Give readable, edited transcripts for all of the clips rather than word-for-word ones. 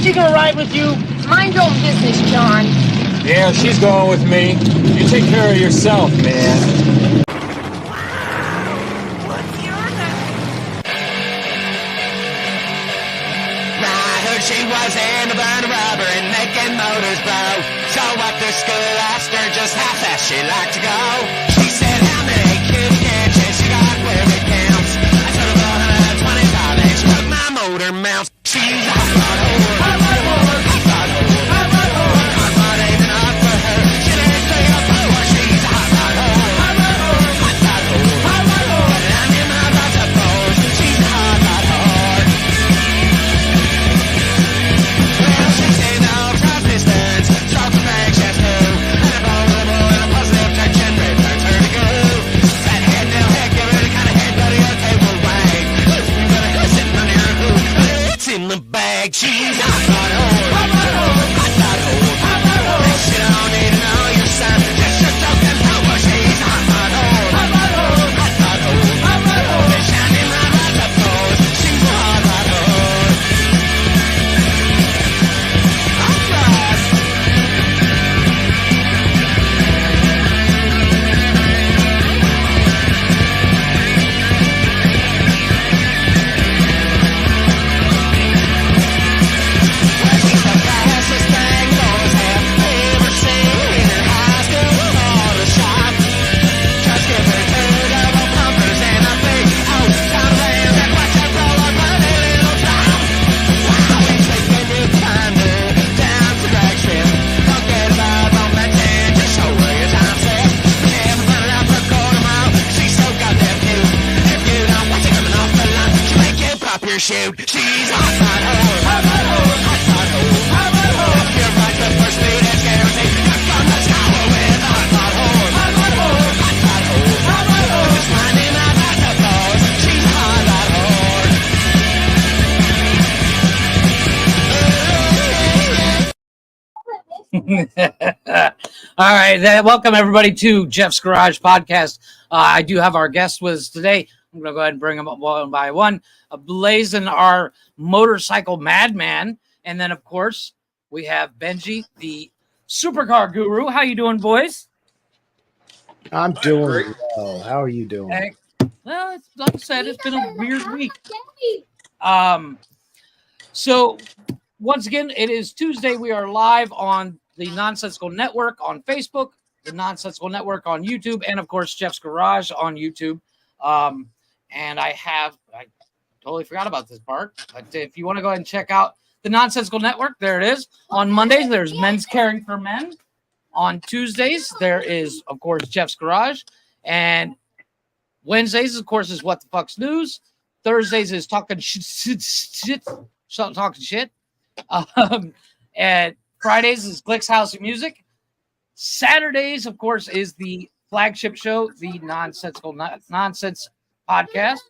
she gonna ride with you? Mind your own business, John. Yeah, she's going with me. You take care of yourself, man. She was in a burn rubber and making motors blow. So after school asked her just how fast she liked to go. She said how many cubic inches she got where it counts. I told her 125 and she took my motor mounts. She's a hot rod whore. Hot rod whore. Hot rod whore. Hot rod whore. Hot rod ain't enough for her. She lives 3 or 4. She's a hot rod whore. Hot rod whore. Hot rod whore. Hot rod whore. And I'm in my rod suppose. She's a hot rod whore. In the bag, she's hot rod whore. Hot rod whore. Hot rod whore. Hot rod whore. She don't need to know your son. Just your token power. She's hot rod whore. Hot rod whore. Hot rod whore. Hot rod whore. They're shining my rod up close. She's a hot rod whore. Hot rod. Shoot. She's hot rod whore. Hot rod whore. Hot rod whore. Hot rod whore. If you're right, the first speed is guaranteed. Come from the tower with hot rod whore. Hot rod whore. Hot rod whore. Hot rod whore. Just minding my back up goes. She's a hot rod whore. All right, welcome everybody to Jeff's Garage Podcast. I do have our guests with us today. I'm going to go ahead and bring them up one by one. Blazing our motorcycle madman. And then, of course, we have Benji, the supercar guru. How you doing, boys? I'm doing well. How are you doing? Well, it's, like I said, it's been a weird week. So, once again, it is Tuesday. We are live on the Nonsensical Network on Facebook, the Nonsensical Network on YouTube, and, of course, Jeff's Garage on YouTube. And I totally forgot about this part, but if you want to go ahead and check out the Nonsensical Network, there it is. On Mondays, there's Men's Caring for Men. On Tuesdays, there is, of course, Jeff's Garage. And Wednesdays, of course, is What the Fuck's News. Thursdays is Talking Shit. And Fridays is Glick's House of Music. Saturdays, of course, is the flagship show, the Nonsensical Nonsense Podcast.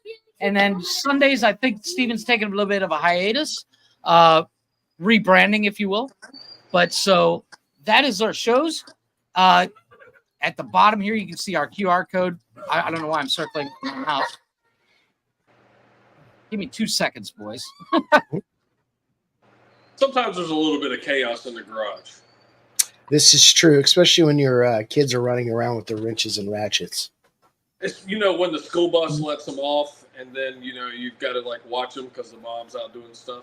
And then Sundays, I think Steven's taking a little bit of a hiatus, rebranding, if you will. But so that is our shows. At the bottom here, you can see our QR code. I don't know why I'm circling my mouse. Give me 2 seconds, boys. Sometimes there's a little bit of chaos in the garage. This is true, especially when your kids are running around with the wrenches and ratchets. It's, when the school bus lets them off, and then, you've got to, watch them because the mom's out doing stuff.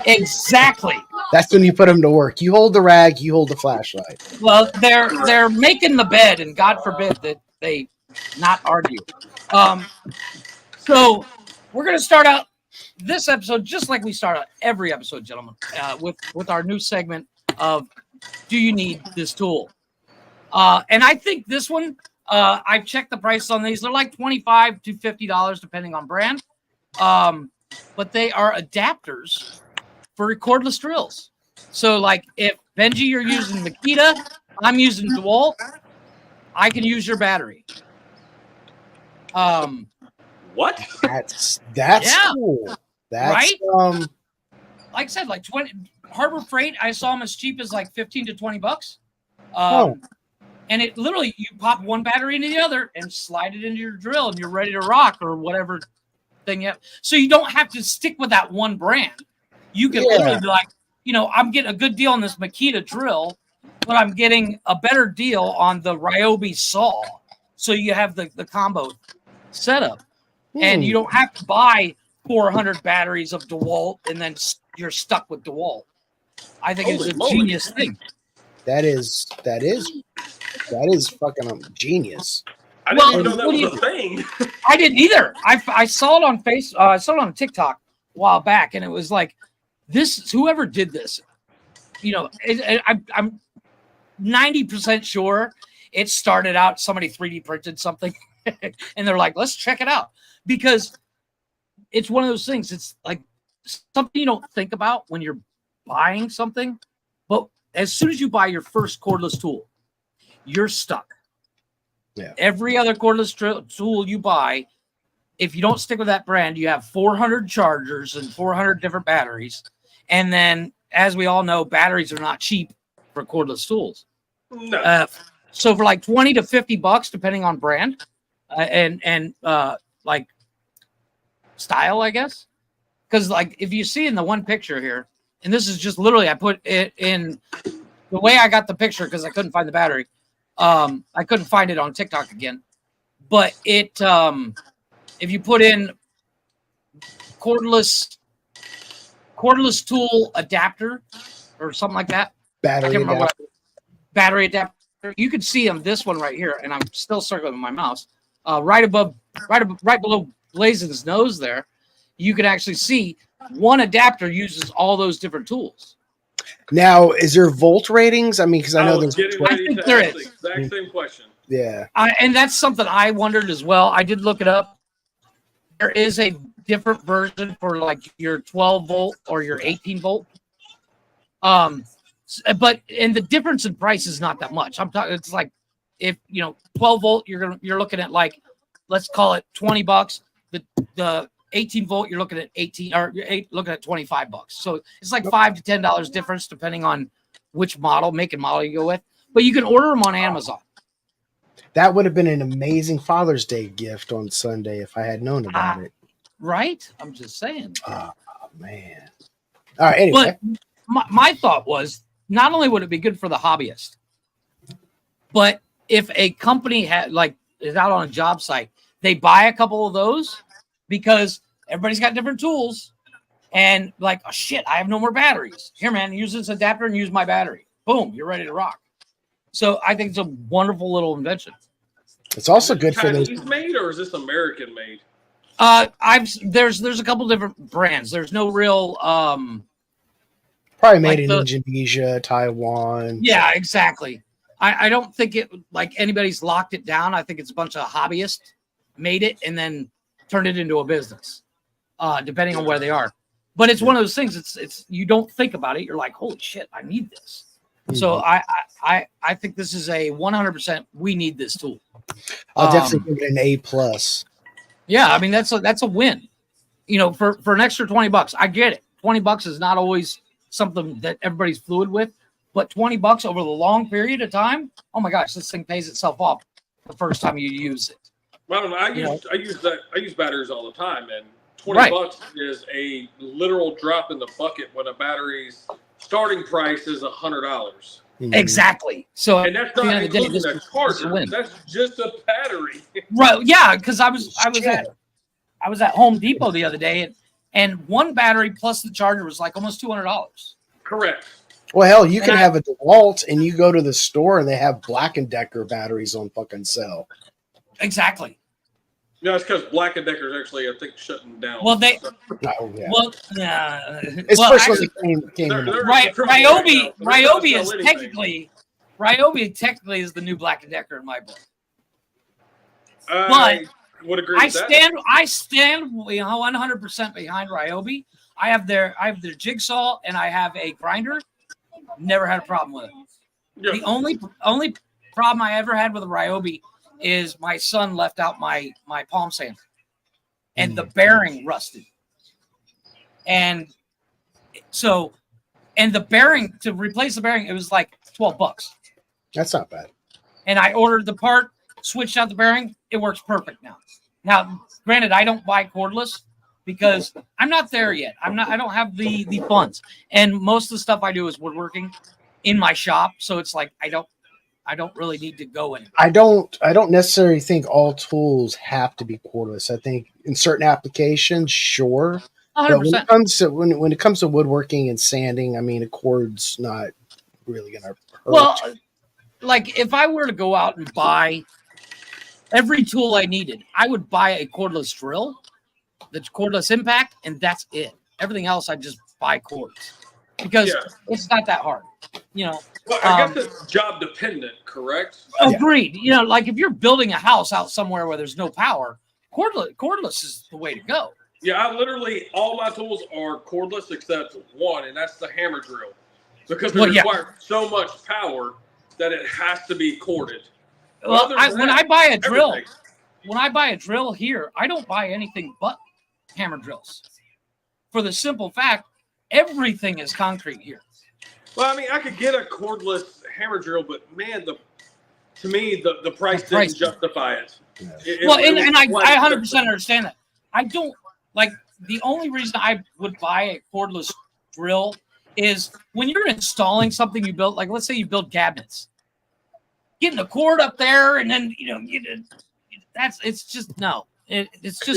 Exactly. That's when you put them to work. You hold the rag, you hold the flashlight. Well, they're making the bed, and God forbid that they not argue. So we're going to start out this episode just like we start out every episode, gentlemen, with our new segment of Do You Need This Tool? And I think this one, I've checked the price on these. They're like $25 to $50 depending on brand. But they are adapters for cordless drills. So like if Benji, you're using Makita, I'm using DeWalt, I can use your battery. What? That's Yeah. cool. That's right. Like I said, like 20 Harbor Freight, I saw them as cheap as like 15 to 20 bucks. And it literally, you pop one battery into the other and slide it into your drill and you're ready to rock or whatever thing you have. So you don't have to stick with that one brand. You can literally be like, I'm getting a good deal on this Makita drill, but I'm getting a better deal on the Ryobi saw. So you have the combo setup, and you don't have to buy 400 batteries of DeWalt, and then you're stuck with DeWalt. I think it's a genius thing. That is fucking genius. I didn't even know that was a thing. I didn't either. I saw it on I saw it on TikTok a while back, and it was like, this whoever did this, I'm 90% sure it started out somebody 3D printed something, and they're like, let's check it out, because it's one of those things. It's like something you don't think about when you're buying something, but as soon as you buy your first cordless tool, you're stuck. Yeah. Every other cordless tool you buy, if you don't stick with that brand, you have 400 chargers and 400 different batteries. And then, as we all know, batteries are not cheap for cordless tools. No. So for like $20 to $50, depending on brand and like style, I guess. Because like if you see in the one picture here, and this is just literally, I put it in the way I got the picture because I couldn't find the battery. I couldn't find it on TikTok again. But it, if you put in cordless tool adapter or something like that, battery adapter, you can see them. This one right here, and I'm still circling with my mouse. Right below Blazing's nose there, you can actually see one adapter uses all those different tools. Now, is there volt ratings? I mean, because I know there's. I think there is. Exact same question. Yeah. And that's something I wondered as well. I did look it up. There is a different version for like your 12 volt or your 18 volt. But the difference in price is not that much. I'm talking. It's like if 12 volt, you're looking at like, let's call it $20. The 18 volt, you're looking at looking at $25. So it's like $5 to $10 difference depending on which make and model you go with. But you can order them on Amazon. That would have been an amazing Father's Day gift on Sunday if I had known about it. Right? I'm just saying. Oh, man. All right, anyway. But my thought was, not only would it be good for the hobbyist, but if a company is out on a job site, they buy a couple of those because everybody's got different tools and like, oh shit, I have no more batteries. Here, man, use this adapter and use my battery. Boom, you're ready to rock. So I think it's a wonderful little invention. It's also good for those. Chinese made, or is this American made? There's a couple different brands. There's no real probably made in Indonesia, Taiwan. Yeah, exactly. I don't think it anybody's locked it down. I think it's a bunch of hobbyists made it and then turned it into a business, depending on where they are. But it's one of those things. It's you don't think about it. You're like, holy shit, I need this. Mm-hmm. So I think this is a 100%. We need this tool. I'll definitely give it an A+. Yeah, I mean that's a win. For an extra $20, I get it. $20 is not always something that everybody's fluid with, but $20 over the long period of time. Oh my gosh, this thing pays itself off the first time you use it. Well, I use batteries all the time, and $20 is a literal drop in the bucket when a battery's starting price is $100. Exactly. So and that's not including a charger. That's just a battery. Right. Yeah, because I was at Home Depot the other day, and one battery plus the charger was like almost $200. Correct. Well, hell, you can have a DeWalt, and you go to the store, and they have Black & Decker batteries on fucking sale. Exactly. No, it's because Black & Decker is actually, I think, shutting down. Well, they. Oh, yeah. Well, especially came Ryobi technically is the new Black & Decker in my book. But would agree with that. I stand 100% behind Ryobi. I have their jigsaw and I have a grinder. Never had a problem with it. Yeah. The only problem I ever had with a Ryobi is my son left out my palm sander and the bearing rusted. And so, the bearing, to replace the bearing, it was like $12. That's not bad. And I ordered the part, switched out the bearing. It works perfect now. Now, granted, I don't buy cordless, because I'm not there yet. I don't have the funds, and most of the stuff I do is woodworking in my shop, so it's like I don't really need to go anywhere. I don't necessarily think all tools have to be cordless. I think in certain applications, sure. 100%. But when it comes to when it comes to woodworking and sanding, I mean, a cord's not really gonna hurt. Well, like if I were to go out and buy every tool I needed, I would buy a cordless drill, the cordless impact, and that's it. Everything else I just buy cords because it's not that hard, you know. Well, I guess it's job dependent, correct? Agreed. You know, like if you're building a house out somewhere where there's no power, cordless is the way to go. Yeah, I literally, all my tools are cordless except one, and that's the hammer drill. Because it requires so much power that it has to be corded. Well, when I buy a drill here, I don't buy anything but hammer drills. For the simple fact, everything is concrete here. Well, I mean, I could get a cordless hammer drill, but man, to me, the price didn't justify it. I 100% understand that. I don't like the only reason I would buy a cordless drill is when you're installing something you built, like let's say you build cabinets, getting a cord up there and then it's just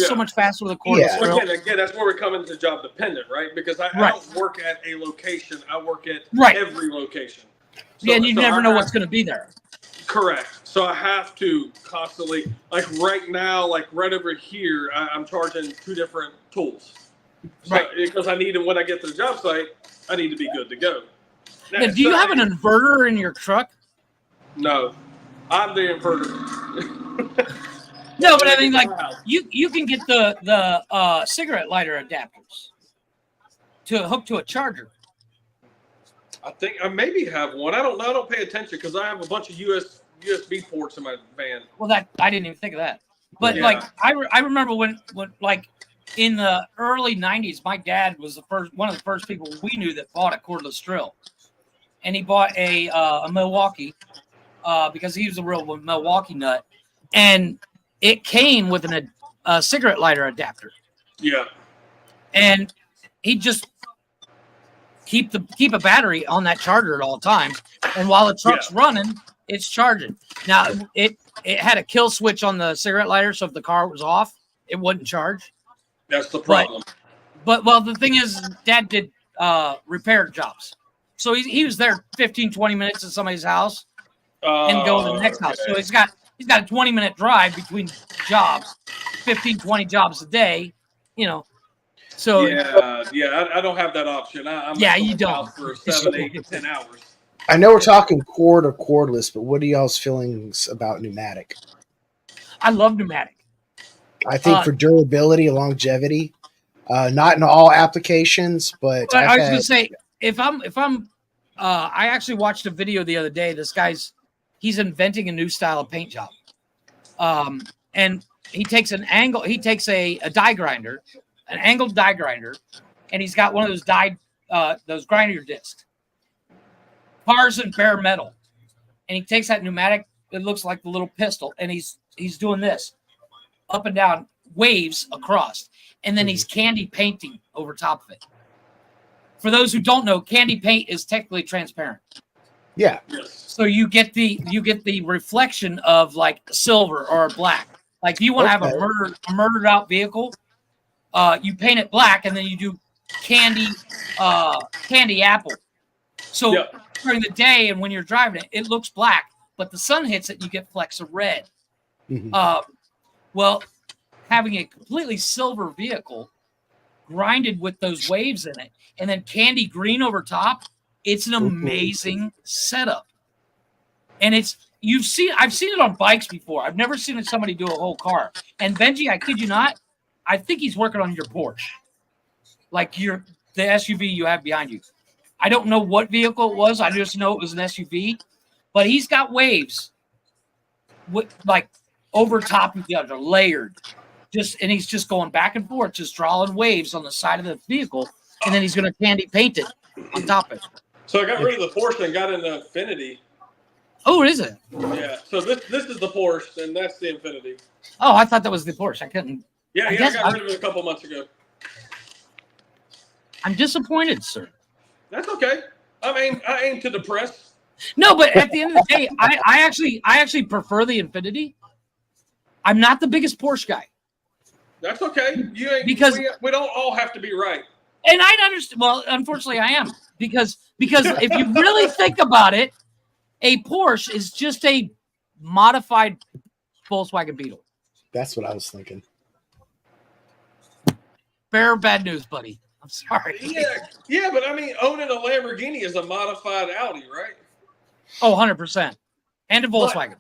so much faster with a cordless drill. Again, that's where we come into job dependent, right? Because I don't work at a location; I work at every location. So, and you never know what's going to be there. Correct. So I have to constantly, like right now, like right over here, I'm charging 2 different tools. So, because I need them when I get to the job site, I need to be good to go. Now, do you have an inverter in your truck? No, I'm the inverter. No, but I mean, like you can get the cigarette lighter adapters to hook to a charger. I think I maybe have one. I don't know. I don't pay attention because I have a bunch of USB ports in my van. Well, I didn't even think of that. But like I remember when like in the early 90s, my dad was one of the first people we knew that bought a cordless drill, and he bought a Milwaukee because he was a real Milwaukee nut, and it came with a cigarette lighter adapter. Yeah, and he just keep a battery on that charger at all times, and while the truck's running, it's charging. Now it had a kill switch on the cigarette lighter, so if the car was off, it wouldn't charge. That's the problem. But the thing is, Dad did repair jobs, so he was there 15-20 minutes at somebody's house and go to the next house. So he's got a 20-minute drive between jobs, 15-20 jobs a day, So I don't have that option. I'm you don't for 7, 8, 10 hours. I know we're talking cord or cordless, but what are y'all's feelings about pneumatic? I love pneumatic. I think for durability, longevity, not in all applications, but I was going to say if I'm I actually watched a video the other day. This he's inventing a new style of paint job, and he takes a die grinder. An angled die grinder, and he's got one of those those grinder discs. Cars and bare metal, and he takes that pneumatic. It looks like the little pistol, and he's doing this up and down waves across, and then he's candy painting over top of it. For those who don't know, candy paint is technically transparent. Yeah. So you get the reflection of like silver or black. Like if you want to have a murdered out vehicle. You paint it black, and then you do candy apple. So during the day and when you're driving it, it looks black, but the sun hits it, and you get flecks of red. Mm-hmm. Well, having a completely silver vehicle grinded with those waves in it, and then candy green over top, it's an amazing setup. And I've seen it on bikes before. I've never seen somebody do a whole car. And Benji, I kid you not, I think he's working on your Porsche, like the SUV you have behind you. I don't know what vehicle it was. I just know it was an SUV, but he's got waves like over top of the other, layered. And he's just going back and forth, just drawing waves on the side of the vehicle, and then he's going to candy paint it on top of it. So I got rid of the Porsche and got an Infiniti. Oh, is it? Yeah. So this is the Porsche, and that's the Infiniti. Oh, I thought that was the Porsche. I couldn't. Yeah, I got rid of it a couple months ago. I'm disappointed, sir. That's okay. I aim to depress. No, but at the end of the day, I actually prefer the Infiniti. I'm not the biggest Porsche guy. That's okay. You ain't Because we don't all have to be right. and I understand. Well, unfortunately, I am because if you really think about it, a Porsche is just a modified Volkswagen Beetle. That's what I was thinking. Fair or bad news, buddy. I'm sorry. Yeah, but I mean, owning a Lamborghini is a modified Audi, right? Oh, 100%. And a Volkswagen.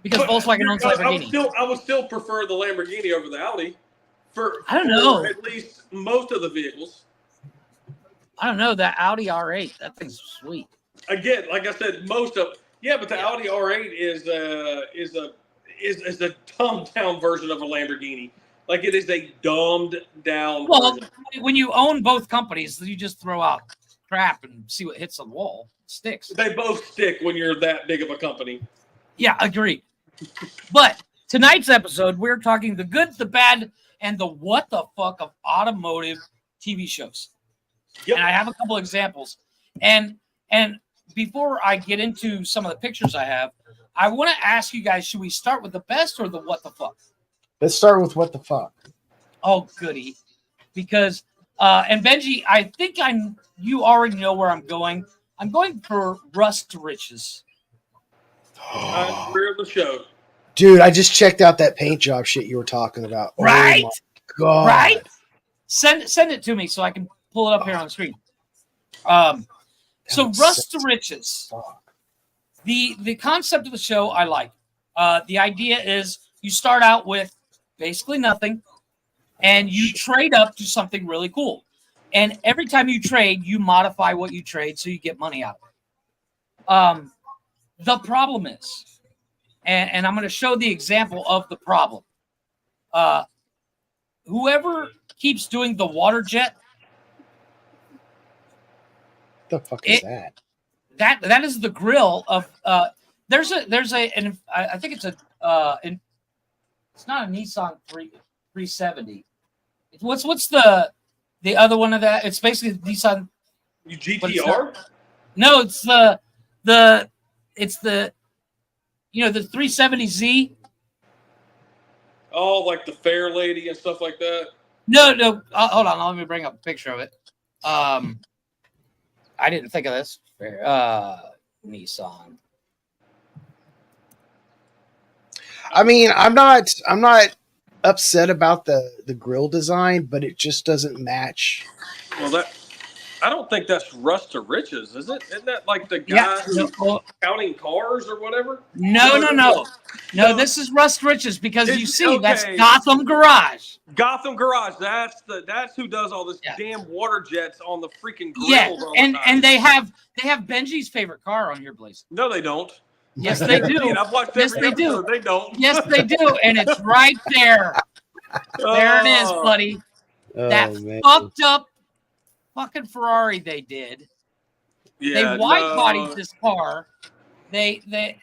Because Volkswagen owns Lamborghini. I would still prefer the Lamborghini over the Audi for at least most of the vehicles. I don't know. That Audi R8, that thing's sweet. Again, like I said, but the Audi R8 is a dumbed down version of a Lamborghini. Like it is a dumbed down. Well, version. when you own both companies, you just throw out crap and see what hits the wall. It sticks. They both stick when you're that big of a company. Yeah, agreed. But tonight's episode, we're talking the good, the bad, and the what the fuck of automotive TV shows. Yep. And I have a couple examples. And before I get into some of the pictures I have, I want to ask you guys, should we start with the best or the what the fuck? Let's start with what the fuck. Oh, goody. Because, and Benji, I think you already know where I'm going. I'm going for Rust to Riches. Career of the show. Dude, I just checked out that paint job shit you were talking about. Right? Oh my God. Right? Send it to me so I can pull it up here on the screen. So Rust to Riches. The concept of the show I like. The idea is you start out with basically nothing and you trade up to something really cool. And every time you trade, you modify what you trade so you get money out of it. The problem is, and I'm going to show the example of the problem. Whoever keeps doing the water jet. The fuck is that? That is the grill of there's a and I think it's it's not a Nissan 370. What's the other one of that? It's basically Nissan GTR. No, it's the the 370Z. Oh, like the Fair Lady and stuff like that. No. Hold on. Let me bring up a picture of it. I didn't think of this. Nissan. I mean, I'm not upset about the grill design, but it just doesn't match. Well, I don't think that's Rust to Riches, is it? Isn't that like the guy who's counting cars or whatever? No. This is Rust Riches because you see that's Gotham Garage. Gotham Garage. That's who does all this damn water jets on the freaking grills. Yeah, and they have Benji's favorite car on here, Blaze. No, they don't. Yes, they do. I've watched every episode. They don't. Yes, they do, and it's right there. There it is, buddy. That fucked up fucking Ferrari they did. Yeah, they white bodied this car. And look,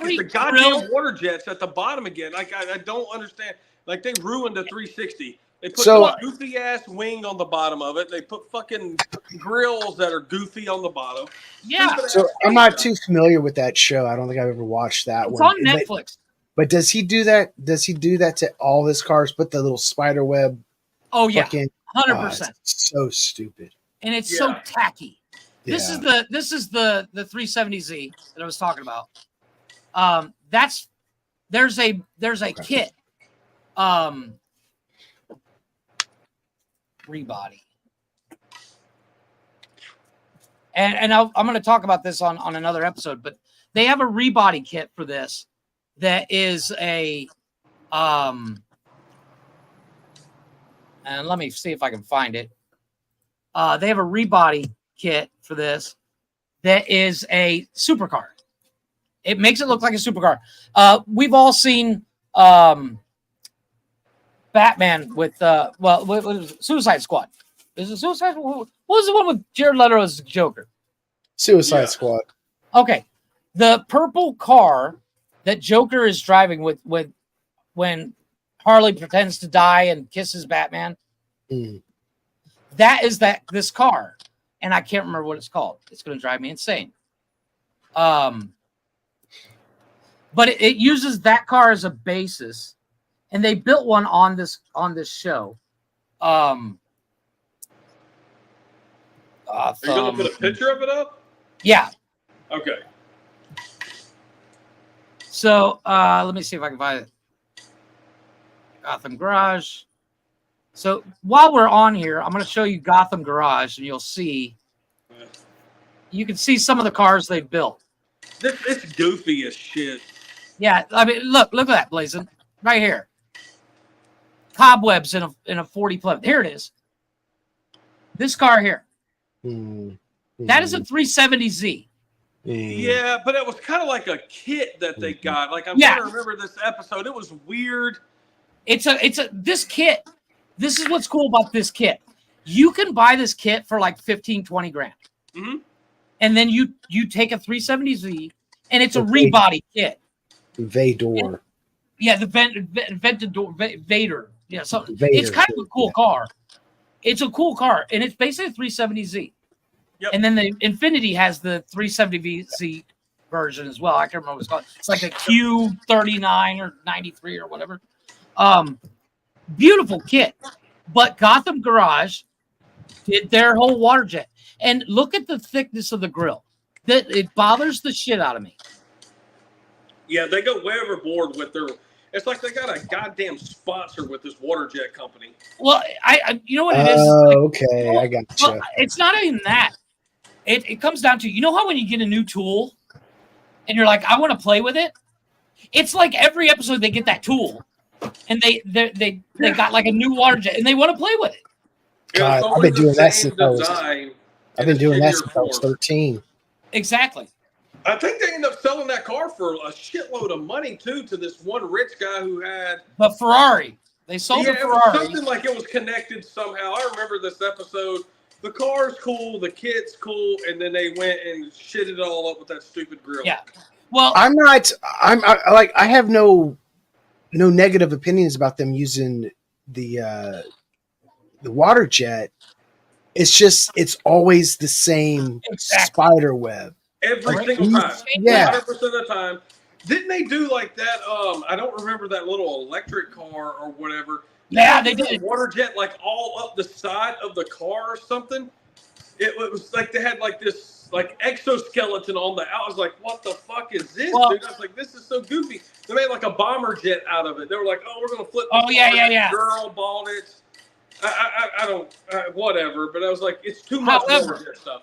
it's the goddamn water jets at the bottom again. Like I don't understand. Like they ruined the 360. They put a goofy ass wing on the bottom of it. They put fucking grills that are goofy on the bottom. Yeah. So I'm not too familiar with that show. I don't think I've ever watched that one. It's on Netflix. But does he do that? Does he do that to all his cars? Put the little spider web. Oh yeah, 100%. So stupid. And it's so tacky. Yeah. This is the 370Z that I was talking about. There's a kit. Rebody. And I'm going to talk about this on another episode, but they have a rebody kit for this that is a and let me see if I can find it. They have a rebody kit for this that is a supercar. It makes it look like a supercar. We've all seen Batman with Suicide Squad. Is it Suicide? What was the one with Jared Leto as the Joker? Suicide Squad. Okay, the purple car that Joker is driving with when Harley pretends to die and kisses Batman. That is this car, and I can't remember what it's called. It's going to drive me insane. But it uses that car as a basis, and they built one on this show. Are you gonna put a picture of it up? Yeah. Okay. So let me see if I can find it. Gotham Garage. So while we're on here, I'm going to show you Gotham Garage, and you'll see. You can see some of the cars they've built. It's goofy as shit. Yeah, I mean, look at that, Blazin, right here. Cobwebs in a 40 Plymouth. Here it is. This car here. That is a 370Z. Yeah, but it was kind of like a kit that they got. Like I'm trying to remember this episode. It was weird. This kit. This is what's cool about this kit. You can buy this kit for like 15, 20 grand. Mm-hmm. And then you take a 370Z, and it's a rebody kit. Vador. Yeah, the Ventador Vader. Yeah, so Vader, it's kind of a cool car. It's a cool car, and it's basically a 370Z. Yep. And then the Infinity has the 370Z version as well. I can't remember what it's called. It's like a Q39 or 93 or whatever. Beautiful kit. But Gotham Garage did their whole water jet. And look at the thickness of the grill. That it bothers the shit out of me. Yeah, they go way overboard with their. It's like they got a goddamn sponsor with this water jet company. Well, I you know what it is? Okay, I got you. Well, it's not even that. It comes down to, you know how when you get a new tool and you're like, I want to play with it? It's like every episode they get that tool and they got like a new water jet and they want to play with it. God, I've been doing that since I was 13. Exactly. I think they ended up selling that car for a shitload of money too to this one rich guy who had the Ferrari. They sold the Ferrari. It was something like it was connected somehow. I remember this episode. The car's cool, the kit's cool, and then they went and shit it all up with that stupid grill. Yeah. Well, I have no negative opinions about them using the water jet. It's just it's always the same spider web. Every single time. Yeah. 100% of the time. Didn't they do like that? I don't remember that little electric car or whatever. Yeah, they did. Water jet like all up the side of the car or something. It was like they had like this like exoskeleton on the out. I was like, what the fuck is this, dude? I was like, this is so goofy. They made like a bomber jet out of it. They were like, oh, we're gonna flip. Yeah. Girl bought it. I don't whatever. But I was like, it's too much water jet stuff.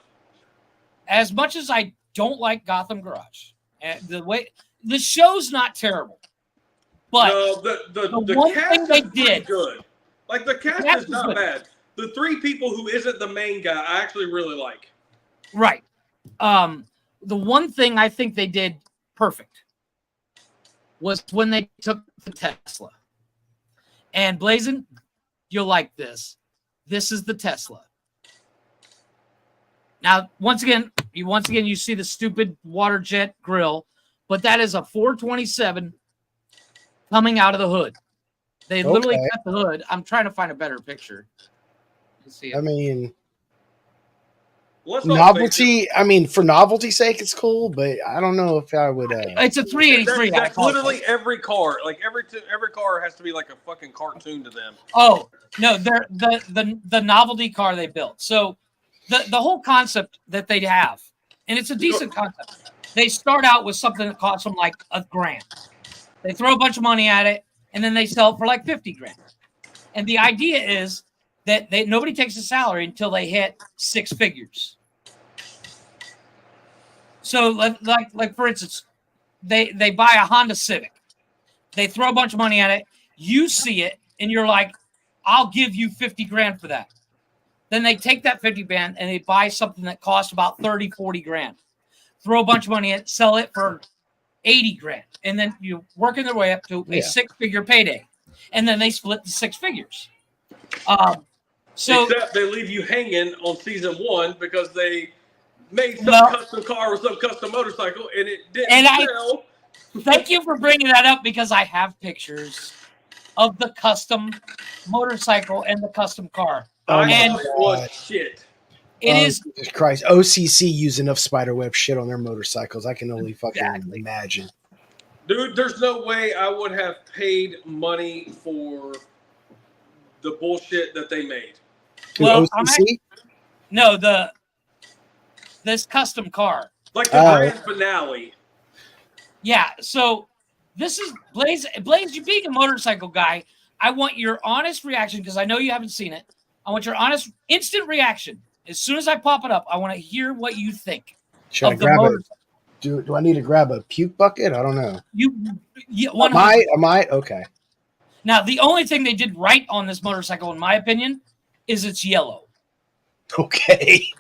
As much as I don't like Gotham Garage, and the show's not terrible. But no, the one cast thing they is did good. Like the cast is not bad. The three people who isn't the main guy, I actually really like. Right. The one thing I think they did perfect was when they took the Tesla. And Blazin, you'll like this. This is the Tesla. Now, once again, you see the stupid water jet grill, but that is a 427 coming out of the hood. They literally cut the hood. I'm trying to find a better picture. Let's see. I mean, novelty. I mean, for novelty's sake, it's cool, but I don't know if I would. It's a 383. That's literally every car. Like every car has to be like a fucking cartoon to them. Oh no, they're the novelty car they built. So the whole concept that they have, and it's a decent concept. They start out with something that costs them like $1,000. They throw a bunch of money at it, and then they sell it for like $50,000. And the idea is that nobody takes a salary until they hit 6 figures. So, like for instance, they buy a Honda Civic. They throw a bunch of money at it. You see it, and you're like, "I'll give you $50,000 for that." Then they take that $50,000 and they buy something that costs about $30,000-$40,000. Throw a bunch of money at it, sell it for $80,000, and then you're working their way up to a 6-figure payday, and then they split the 6 figures. So except they leave you hanging on season 1 because they made some custom car or some custom motorcycle, and it didn't sell. Thank you for bringing that up because I have pictures of the custom motorcycle and the custom car. Oh my I And thought it was God. shit. it is Jesus Christ. OCC use enough spiderweb shit on their motorcycles. I can only fucking Exactly. imagine. Dude, there's no way I would have paid money for the bullshit that they made. To Well, OCC? no this custom car. Like the grand finale. Yeah, so this is Blaze. Blaze, you being a motorcycle guy, I want your honest reaction because I know you haven't seen it. I want your honest, instant reaction. As soon as I pop it up, I want to hear what you think Should I of the grab a motorcycle. do I need to grab a puke bucket? I don't know. You, Am I? Okay. Now, the only thing they did right on this motorcycle, in my opinion, is it's yellow. Okay.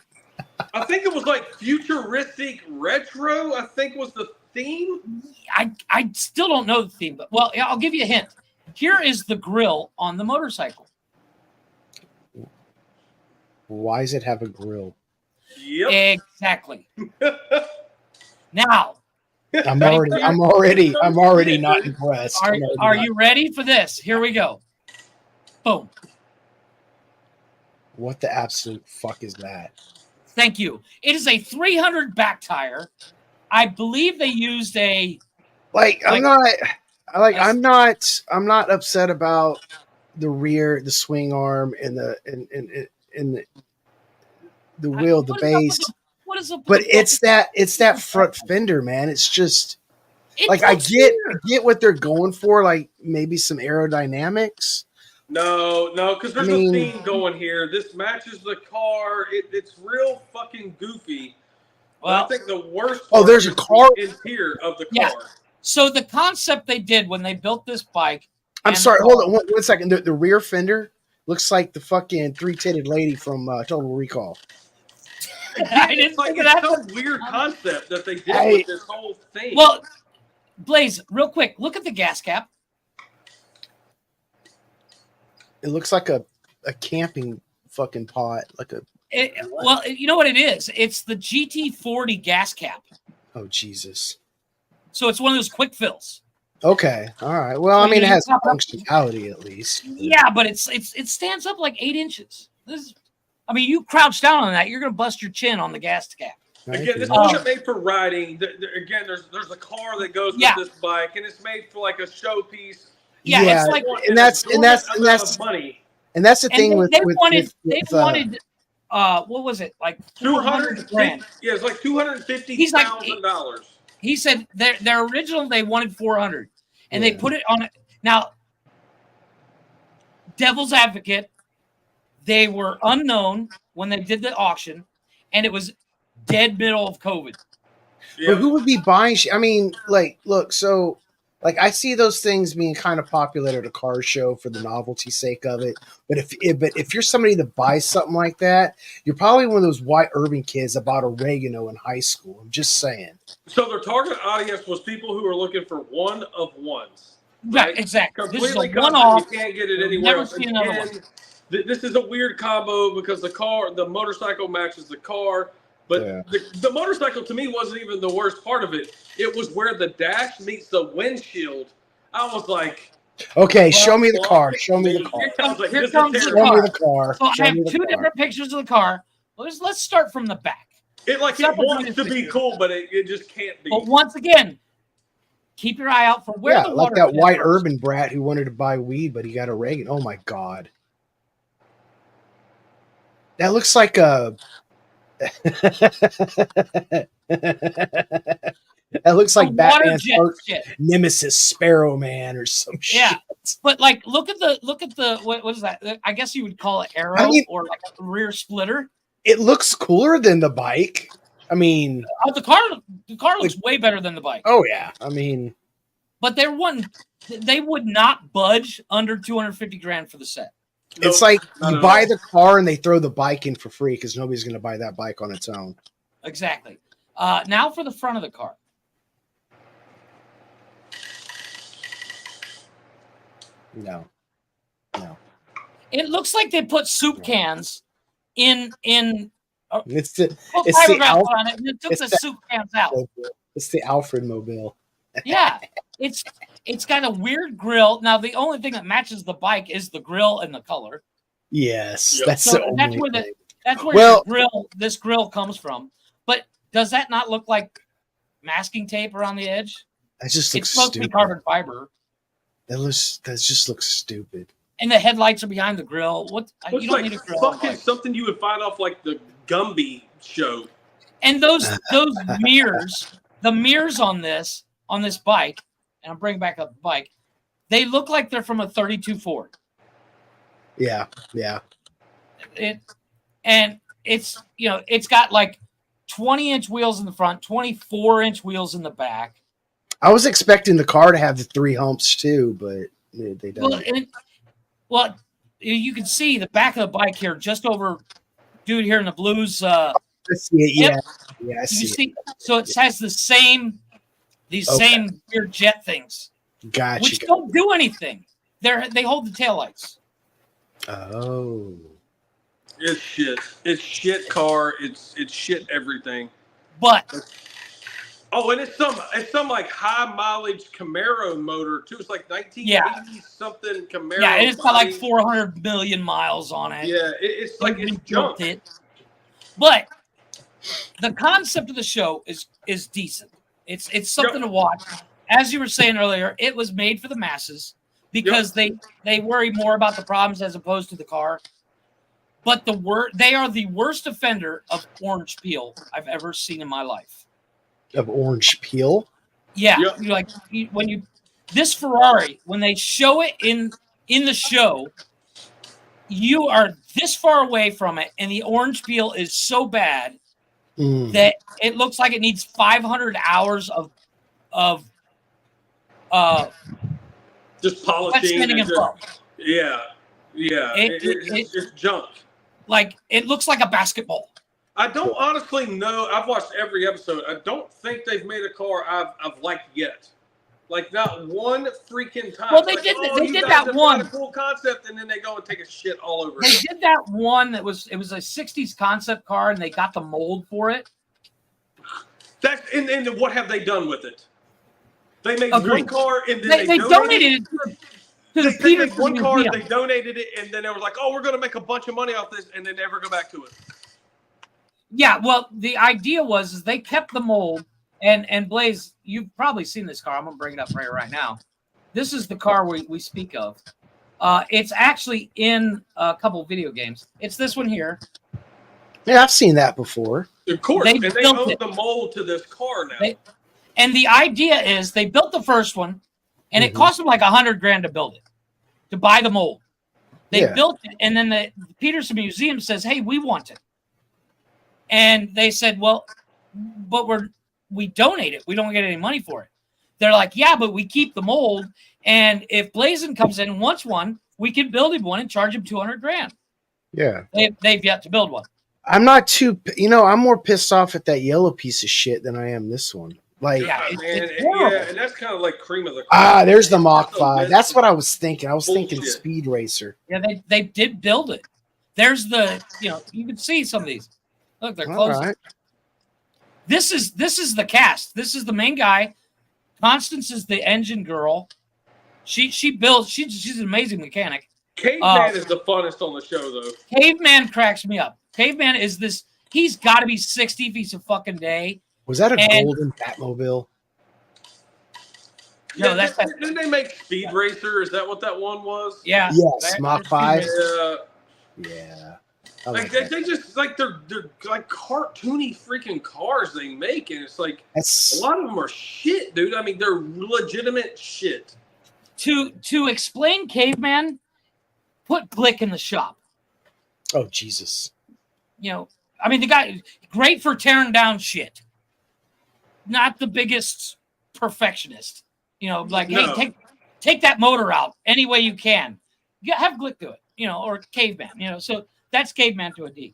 I think it was like futuristic retro, I think was the theme. I still don't know the theme, but well, I'll give you a hint. Here is the grill on the motorcycle. Why does it have a grill? Yep. Exactly. Now, I'm already not impressed. are you ready for this? Here we go. Boom. What the absolute fuck is that? Thank you. It is a 300 back tire. I believe they used a I'm not upset about the rear, the swing arm, and the wheel, the base. But it's that front fender, man. It's just like I get what they're going for, like maybe some aerodynamics. No, because there's a theme going here. This matches the car. It's real fucking goofy. Well, I think the worst part there's a car interior of the car. Yeah. So the concept they did when they built this bike. I'm sorry, hold on one second. The rear fender looks like the fucking three-titted lady from Total Recall. It's some weird concept that they did with this whole thing. Well, Blaze, real quick, look at the gas cap. It looks like a camping fucking pot, Well, you know what it is? It's the GT40 gas cap. Oh Jesus! So it's one of those quick fills. Okay, all right. Well, I mean, it has functionality at least. Yeah, but it stands up like 8 inches. You crouch down on that, you're gonna bust your chin on the gas cap. Again, this wasn't made for riding. Again, there's a car that goes with this bike, and it's made for like a showpiece. Yeah, it's like, and that's money. And that's the thing they wanted what was it, like $400,000? Yeah, it's like $250,000. He said their original they wanted 400, and they put it on it. Now, devil's advocate, they were unknown when they did the auction, and it was dead middle of COVID. Yeah. But who would be buying? I mean, look, so. I see those things being kind of popular at a car show for the novelty sake of it. But if you're somebody that buys something like that, you're probably one of those white urban kids that bought oregano in high school. I'm just saying. So their target audience was people who are looking for one of ones. Right, exactly. Completely this is a one-off. You can't get it anywhere else. This is a weird combo because the motorcycle matches the car. But the motorcycle, to me, wasn't even the worst part of it. It was where the dash meets the windshield. I was like... Okay, show me the car. Show me the car. Here comes the car. Show me the car. So I have two different pictures of the car. Let's start from the back. It wants to be cool, but it just can't be. But once again, keep your eye out for where the water that white urban brat who wanted to buy weed, but he got oregano. Oh, my God. That looks like a... That looks like Batman's nemesis, Sparrow Man, or some shit. Yeah, but look at the what is that? I guess you would call it arrow or like a rear splitter. It looks cooler than the bike. I mean, the car looks way better than the bike. Oh yeah, I mean, but they would not budge under $250,000 for the set. It's like you buy the car and they throw the bike in for free because nobody's going to buy that bike on its own. Exactly. Now for the front of the car. No. It looks like they put soup cans in. It's the soup cans out. It's the Alfred Mobile. Yeah, it's got a weird grill. Now the only thing that matches the bike is the grill and the color. Yes, Yep. that's So the that's only where thing. that's where Well- this grill comes from. But does that not look like masking tape around the edge? That just It's looks supposed to be stupid. carbon fiber, That just looks stupid. and the headlights are behind the grill. What Looks you don't like need a grill. on a fucking bike. something you would find off like the Gumby show. And those mirrors, the mirrors on this bike, and I'm bringing back up the bike, they look like they're from a 32 Ford. Yeah. And it's it's got like 20-inch wheels in the front, 24-inch wheels in the back. I was expecting the car to have the 3 humps too, but they don't. Well, you can see the back of the bike here, just over dude here in the blues. I see it. Yeah. Yep. Yeah, I You see see, so it has these same weird jet things, it. Gotcha. which don't do anything. They hold the taillights. Oh. It's shit. It's shit car. It's shit everything. But Oh, and it's some like high mileage Camaro motor too. It's like 1980 something Camaro. yeah, it's got like body. 400 million miles on it. Yeah, it's like it's Built junk. it. But the concept of the show is decent. It's something to watch. As you were saying earlier, it was made for the masses because they worry more about the problems as opposed to the car. But they are the worst offender of orange peel I've ever seen in my life. Of orange peel? Yeah, Yep. This Ferrari, when they show it in the show, you are this far away from it, and the orange peel is so bad that it looks like it needs 500 hours of Just polishing. standing And and flow. yeah. It's just junk. Like it looks like a basketball. I don't honestly know. I've watched every episode. I don't think they've made a car I've liked yet. Like not one freaking time. Well, they Like, did you that guys have one. got a cool concept, and then they go and take a shit all over They it. did that one it was a 60s concept car, and they got the mold for it. That's and what have they done with it? They made Agreed. one car, and then They donated it to the They made Peterson one car, Museum. they donated it, and then they were like, "Oh, we're going to make a bunch of money off this," and then never go back to it. Yeah, well, the idea was they kept the mold, and Blaze, you've probably seen this car. I'm gonna bring it up right now. This is the car we speak of. It's actually in a couple video games. It's this one here. Yeah, I've seen that before. Of course, They and they built own it. the mold to this car now. And the idea is they built the first one, and it cost them like $100,000 to build it, to buy the mold. They built it, and then the Peterson Museum says, "Hey, we want it." And they said, "Well, but we donate it. We don't get any money for it." They're like, "Yeah, but we keep the mold, and if Blazin comes in and wants one, we can build him one and charge him $200,000." Yeah. They've yet to build one. I'm not too, I'm more pissed off at that yellow piece of shit than I am this one. Like, Yeah, Man, it's horrible. and that's kind of like cream of the crop. there's the Mach That's 5. the That's best. what I was thinking. I was thinking Bullshit. Speed Racer. Yeah, they did build it. There's the, you can see some of these. Look, they're All closing. right. This is the cast. This is the main guy. Constance is the engine girl. She builds. She's an amazing mechanic. Caveman is the funnest on the show, though. Caveman cracks me up. Caveman is this. He's got to be 60 if he's a fucking day. Was that a And- golden Batmobile? No, that's that. Didn't they make Speed Racer? Is that what that one was? Yeah. Yes, That- Mach 5. Yeah. Yeah. I Like like they that. just like they're like cartoony freaking cars they make, and it's like a That's lot of them are shit, dude. I mean, they're legitimate shit. To explain Caveman, put Glick in the shop. oh Jesus. I mean, the guy great for tearing down shit. Not the biggest perfectionist. Like, No. hey, take that motor out any way you can. Have Glick do it, or Caveman, so that's Caveman to a D.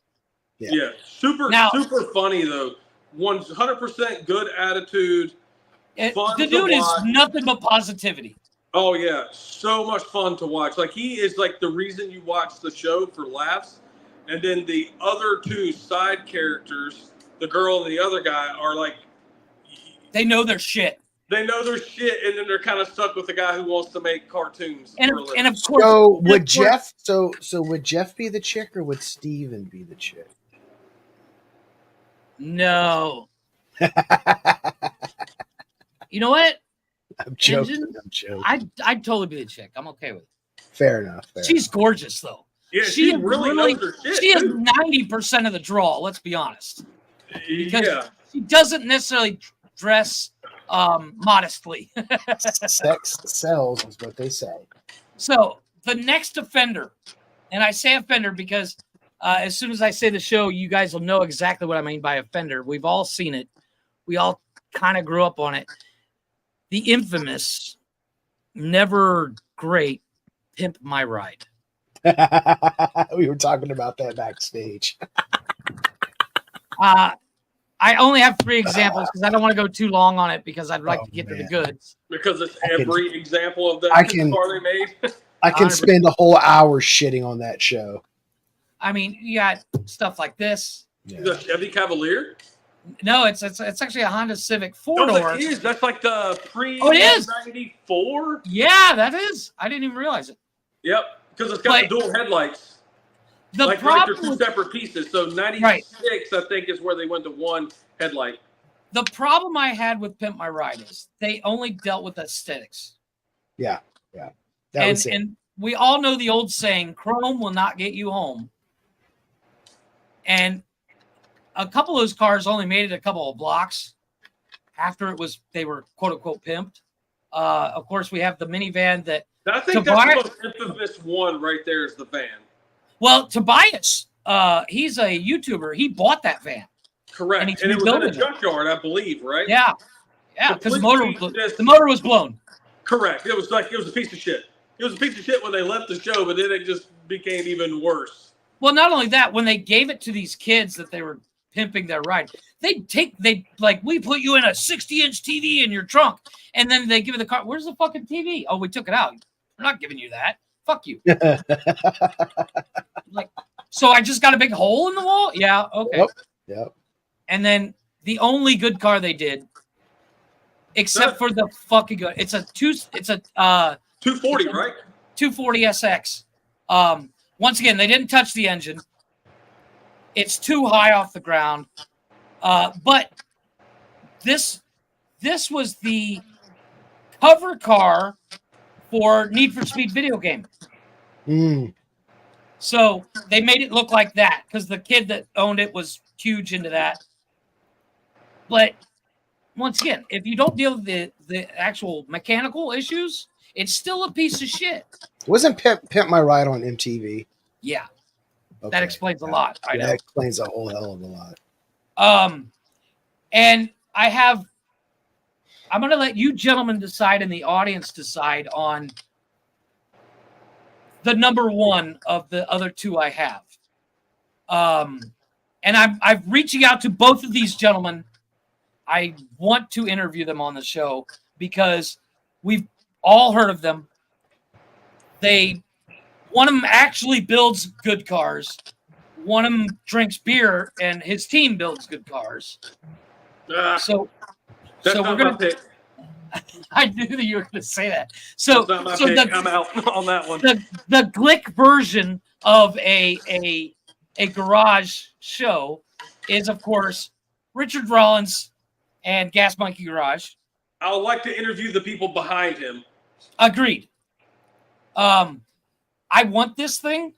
Yeah, super Now- funny though. 100% good attitude. Fun The to dude is watch. nothing but positivity. Oh yeah, so much fun to watch. Like he is like the reason you watch the show for laughs, and then the other two side characters, the girl and the other guy, are like They know their shit. They know their shit, and then they're kind of stuck with the guy who wants to make cartoons. And for a living. and of course, So would of course- Jeff? So would Jeff be the chick, or would Steven be the chick? No. You know what? I'm joking. Engine? I'm joking. I'd totally be the chick. I'm okay with it. Fair enough. Fair She's gorgeous though. Yeah, she really knows her shit. She is too. 90% of the draw. Let's be honest. Because Yeah. she doesn't necessarily dress modestly. Sex sells, is what they say. So the next offender, and I say offender because as soon as I say the show, you guys will know exactly what I mean by offender. We've all seen it. We all kind of grew up on it. The infamous, never great Pimp My Ride. We were talking about that backstage. I only have 3 examples because I don't want to go too long on it because I'd like to get to the goods. Because it's every example of that I car can- they made. I can 100%. spend a whole hour shitting on that show. I mean, you got stuff like this. Yeah. The Chevy Cavalier. No, it's actually a Honda Civic Oh, 4-door. it is. That's like the pre Oh, it is. 94. Yeah, that is. I didn't even realize it. Yep, because it's got But the dual headlights. The like they're problem two with, separate pieces. So 96, I think, is where they went to one headlight. the problem I had with Pimp My Ride is they only dealt with aesthetics. Yeah. That was it. And we all know the old saying, chrome will not get you home. And a couple of those cars only made it a couple of blocks after they were quote unquote pimped. Of course, we have the minivan that, I think that's the most infamous one right there is the van. well, Tobias, he's a YouTuber. He bought that van. Correct. And he's And it was in a rebuilding it. junkyard, I believe, right? Yeah. Yeah, because Completely the motor was blown. Correct. It was a piece of shit. It was a piece of shit when they left the show, but then it just became even worse. Well, not only that, when they gave it to these kids that they were pimping their ride, we put you in a 60-inch TV in your trunk, and then they give you the car. Where's the fucking TV? Oh, we took it out. We're not giving you that. Fuck you. So I just got a big hole in the wall? Yeah, okay. Yep. And then the only good car they did, except for the fucking good, it's a 240, right? 240 SX. Once again, they didn't touch the engine. It's too high off the ground. But this was the cover car for Need for Speed video game. So they made it look like that because the kid that owned it was huge into that. But once again, if you don't deal with the actual mechanical issues, it's still a piece of shit. Wasn't Pimp My Ride on MTV? Yeah, Okay. that explains a lot. I know. That explains a whole hell of a lot. And I'm going to let you gentlemen decide and the audience decide on the number one of the other 2 I have. And I'm reaching out to both of these gentlemen. I want to interview them on the show because we've all heard of them. One of them actually builds good cars. One of them drinks beer, and his team builds good cars. So That's we're not gonna. my pick. I knew that you were going to say that. So, That's not my pick. I'm out on that one. the Glick version of a garage show is, of course, Richard Rollins and Gas Monkey Garage. I would like to interview the people behind him. Agreed. I want this thing.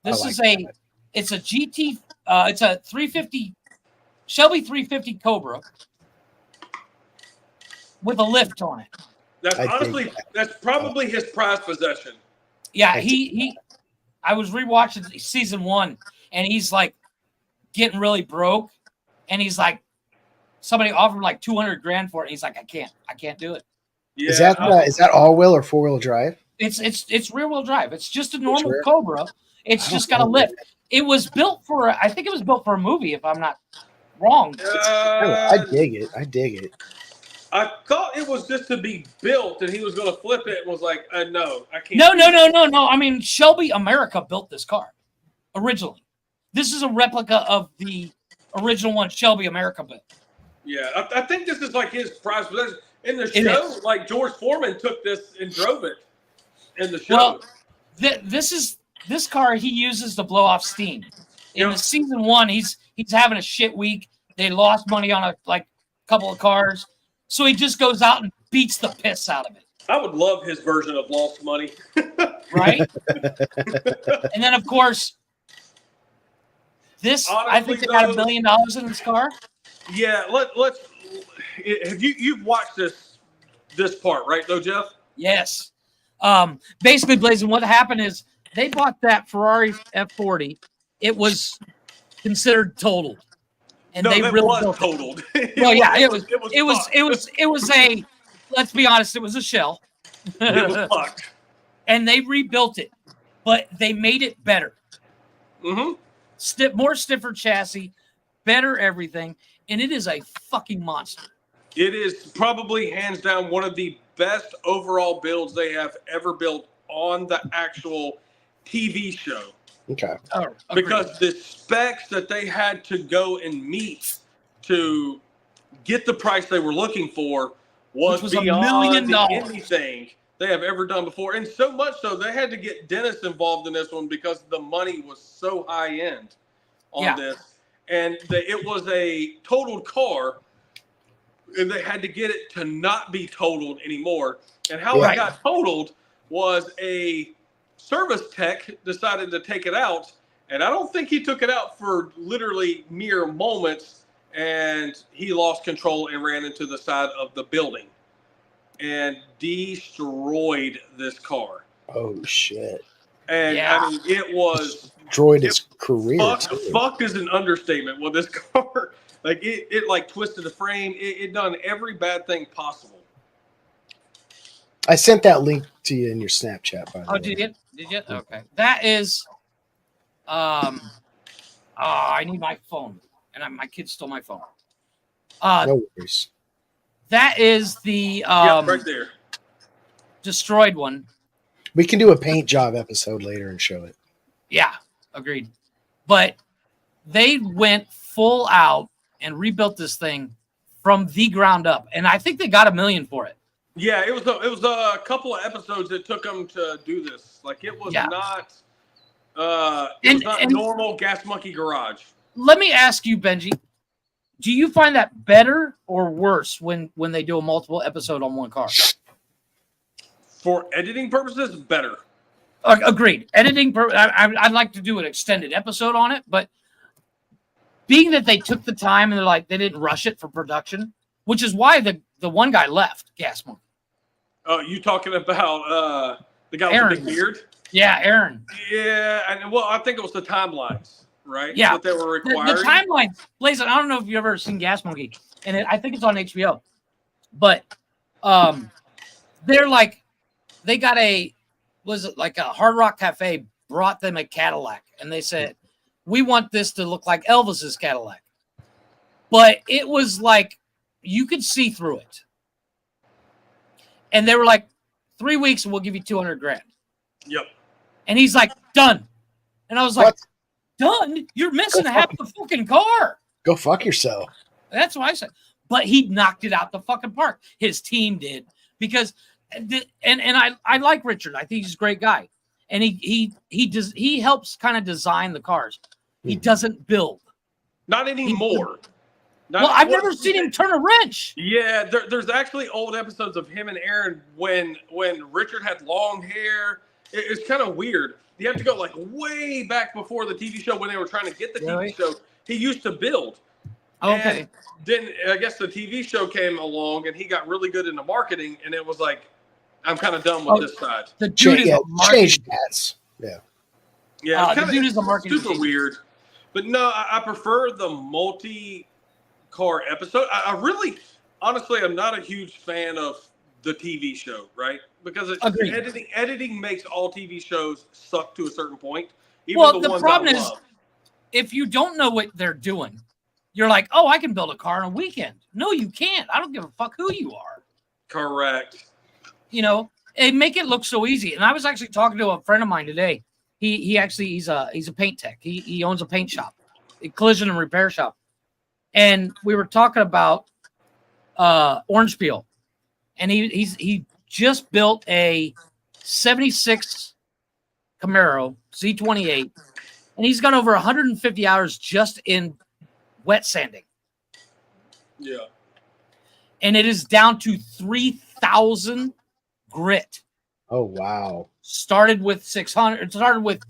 This is it's a GT. It's a 350 Shelby 350 Cobra with a lift on it. That's probably his prized possession. Yeah, I was rewatching season 1, and he's like getting really broke, and he's like, somebody offered like $200,000 for it, and he's like, I can't do it. Yeah, Is that all wheel or 4-wheel drive? It's rear wheel drive. It's just a normal Cobra. It's just got a lift. It was built for I think it was built for a movie, if I'm not wrong. I dig it. I thought it was just to be built, and he was going to flip it, and was like, "No, I can't." No. I mean, Shelby America built this car originally. This is a replica of the original one Shelby America built. Yeah, I think this is like his prize possession. In the It show, is. like George Foreman took this and drove it in the show. Well, this car he uses to blow off steam. In the season 1, he's having a shit week. They lost money on a couple of cars, so he just goes out and beats the piss out of it. I would love his version of lost money. Right? And then, of course, this, Honestly, I think they got $1 million in this car. Yeah, let's. Have you've watched this part, right, though, Jeff? Yes. Basically, Blazing, what happened is they bought that Ferrari F40. It was considered totaled, and they really was totaled. Well, yeah, it was a. Let's be honest, it was a shell. It was fucked. And they rebuilt it, but they made it better. Mm-hmm. More stiffer chassis, better everything, and it is a fucking monster. It is probably hands down one of the best overall builds they have ever built on the actual TV show. Okay. Oh, because the specs that they had to go and meet to get the price they were looking for was $1 beyond million. anything they have ever done before. And so much so, they had to get Dennis involved in this one because the money was so high end on this. And it was a totaled car, and they had to get it to not be totaled anymore. And how it got totaled was a service tech decided to take it out. And I don't think he took it out for literally mere moments. And he lost control and ran into the side of the building and destroyed this car. Oh, shit. And I mean, it was destroyed his career. Fucked is an understatement with this car. Like it like twisted the frame. It done every bad thing possible. I sent that link to you in your Snapchat, by the way. Oh, did you? Did you? Okay. That is I need my phone. And my kid stole my phone. No worries. That is the right there. Destroyed one. We can do a paint job episode later and show it. Yeah, agreed. But they went full out and rebuilt this thing from the ground up, and I think they got $1 million for it. Yeah, it was a couple of episodes that took them to do this. Like it was not normal Gas Monkey Garage. Let me ask you, Benji, do you find that better or worse when they do a multiple episode on one car? For editing purposes, better. Agreed. Editing, I'd like to do an extended episode on it, but being that they took the time and they didn't rush it for production, which is why the one guy left Gas Monkey. Oh, you talking about the guy Aaron. with the big beard? Yeah, Aaron. Yeah, and I think it was the timelines. Right? Yeah. That they were requiring. The timeline, Blazing, I don't know if you've ever seen Gas Monkey, and I think it's on HBO. But they're they got a Hard Rock Cafe brought them a Cadillac, and they said, we want this to look like Elvis's Cadillac. But it was you could see through it. And they were 3 weeks and we'll give you $200,000. Yep. And he's like, done. And I was like, done? You're missing half the fucking car. Go fuck yourself. That's what I said. But he knocked it out the fucking park. His team did because, and I like Richard. I think he's a great guy, and he helps kind of design the cars. He doesn't build. Not anymore. I've never seen him turn a wrench. Yeah, there's actually old episodes of him and Aaron when Richard had long hair. It's kind of weird. You have to go way back before the TV show when they were trying to get the TV show. He used to build. Okay. And then I guess the TV show came along and he got really good into marketing, and it was I'm kind of done with this side. The dude is a change hats. Yeah. Yeah. The dude is a marketing super weird. But no, I prefer the multi-car episode. I really, honestly, I'm not a huge fan of the TV show, right? Because editing makes all TV shows suck to a certain point. Even the problem is, if you don't know what they're doing, you're like, oh, I can build a car in a weekend. No, you can't. I don't give a fuck who you are. Correct. It make it look so easy. And I was actually talking to a friend of mine today. He's a paint tech. He owns a paint shop, a collision and repair shop. And we were talking about orange peel. and he just built a 76 Camaro Z28, and he's got over 150 hours just in wet sanding. Yeah. And it is down to 3,000 grit. Oh wow. Started with 600. It started with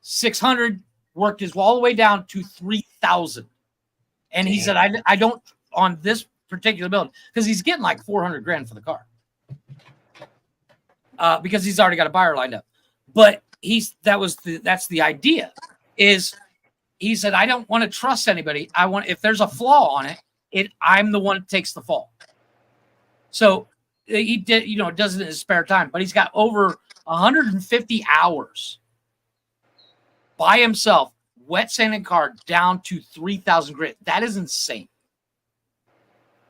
600, worked his all the way down to 3,000. And he said, I don't on this particular build, because he's getting like 400 grand for the car. Because he's already got a buyer lined up. But that's the idea. Is he said, I don't want to trust anybody. I want, if there's a flaw on it, I'm the one that takes the fall. So he did, does it in his spare time, but he's got over 150 hours by himself, wet sanding car down to 3,000 grit. That is insane.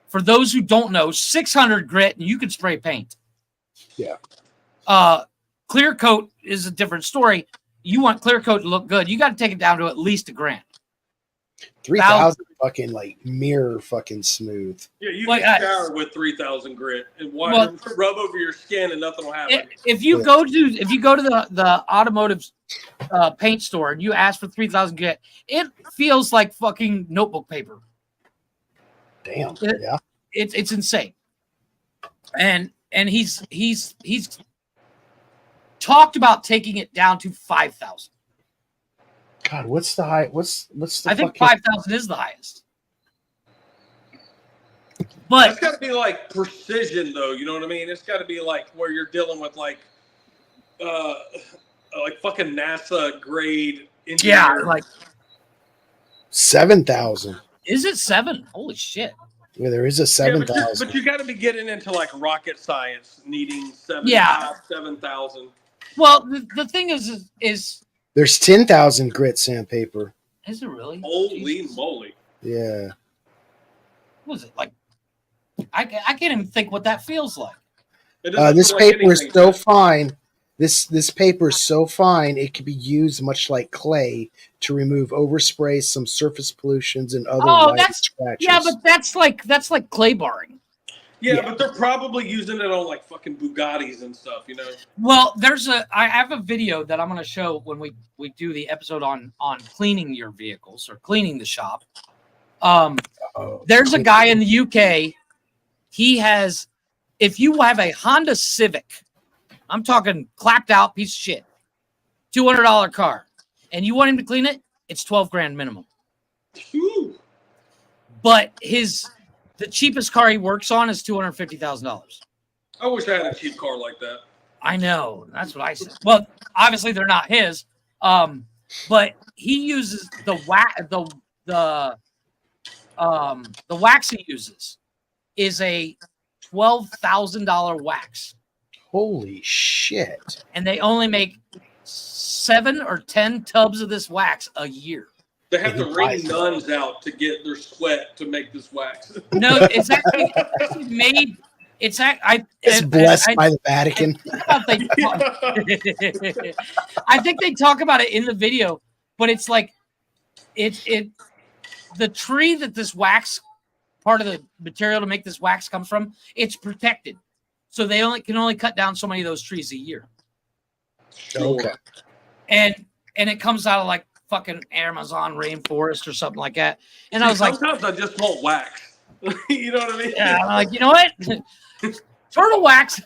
For those who don't know, 600 grit, and you can spray paint. Yeah. Clear coat is a different story. You want clear coat to look good, you got to take it down to at least $1,000. 3,000 fucking like mirror fucking smooth. Yeah, you can shower with 3,000 grit and rub over your skin and nothing will happen. If you go to the automotive paint store and you ask for 3,000 grit, it feels like fucking notebook paper. Damn. It's insane. And he's talked about taking it down to 5,000. God, what's the high? What's the? I think 5,000 is the highest. But it's got to be like precision, though. You know what I mean? It's got to be like where you're dealing with like fucking NASA grade engineer. Yeah, like 7,000. Is it 7? Holy shit! Yeah, there is a 7,000. But you got to be getting into like rocket science, needing 7,000. Well, the thing is there's 10,000 grit sandpaper. Is it really? Holy Jesus. moly! Yeah. What was it like? I can't even think what that feels like. This paper is so fine. This paper is so fine it can be used much like clay to remove overspray, some surface pollutions, and other light scratches. Yeah, but that's like clay barring. Yeah, but they're probably using it on like fucking Bugattis and stuff, Well, I have a video that I'm going to show when we do the episode on cleaning your vehicles or cleaning the shop. There's a guy in the UK. He has, if you have a Honda Civic, I'm talking clapped out piece of shit, $200 car, and you want him to clean it, it's 12 grand minimum. Ooh. But the cheapest car he works on is $250,000. I wish I had a cheap car like that. I know. That's what I said. Well, obviously they're not his. But he uses the wax he uses is a $12,000 wax. Holy shit. And they only make 7 or 10 tubs of this wax a year. They have to wring nuns out to get their sweat to make this wax. No, it's actually made. It's blessed by the Vatican. I think they talk about it in the video, but it's like the tree that this wax, part of the material to make this wax comes from, it's protected, so they can only cut down so many of those trees a year. Okay. And it comes out of like fucking Amazon rainforest or something like that. And I was like, sometimes I just want wax. You know what I mean? Yeah, I'm like, you know what? Turtle wax.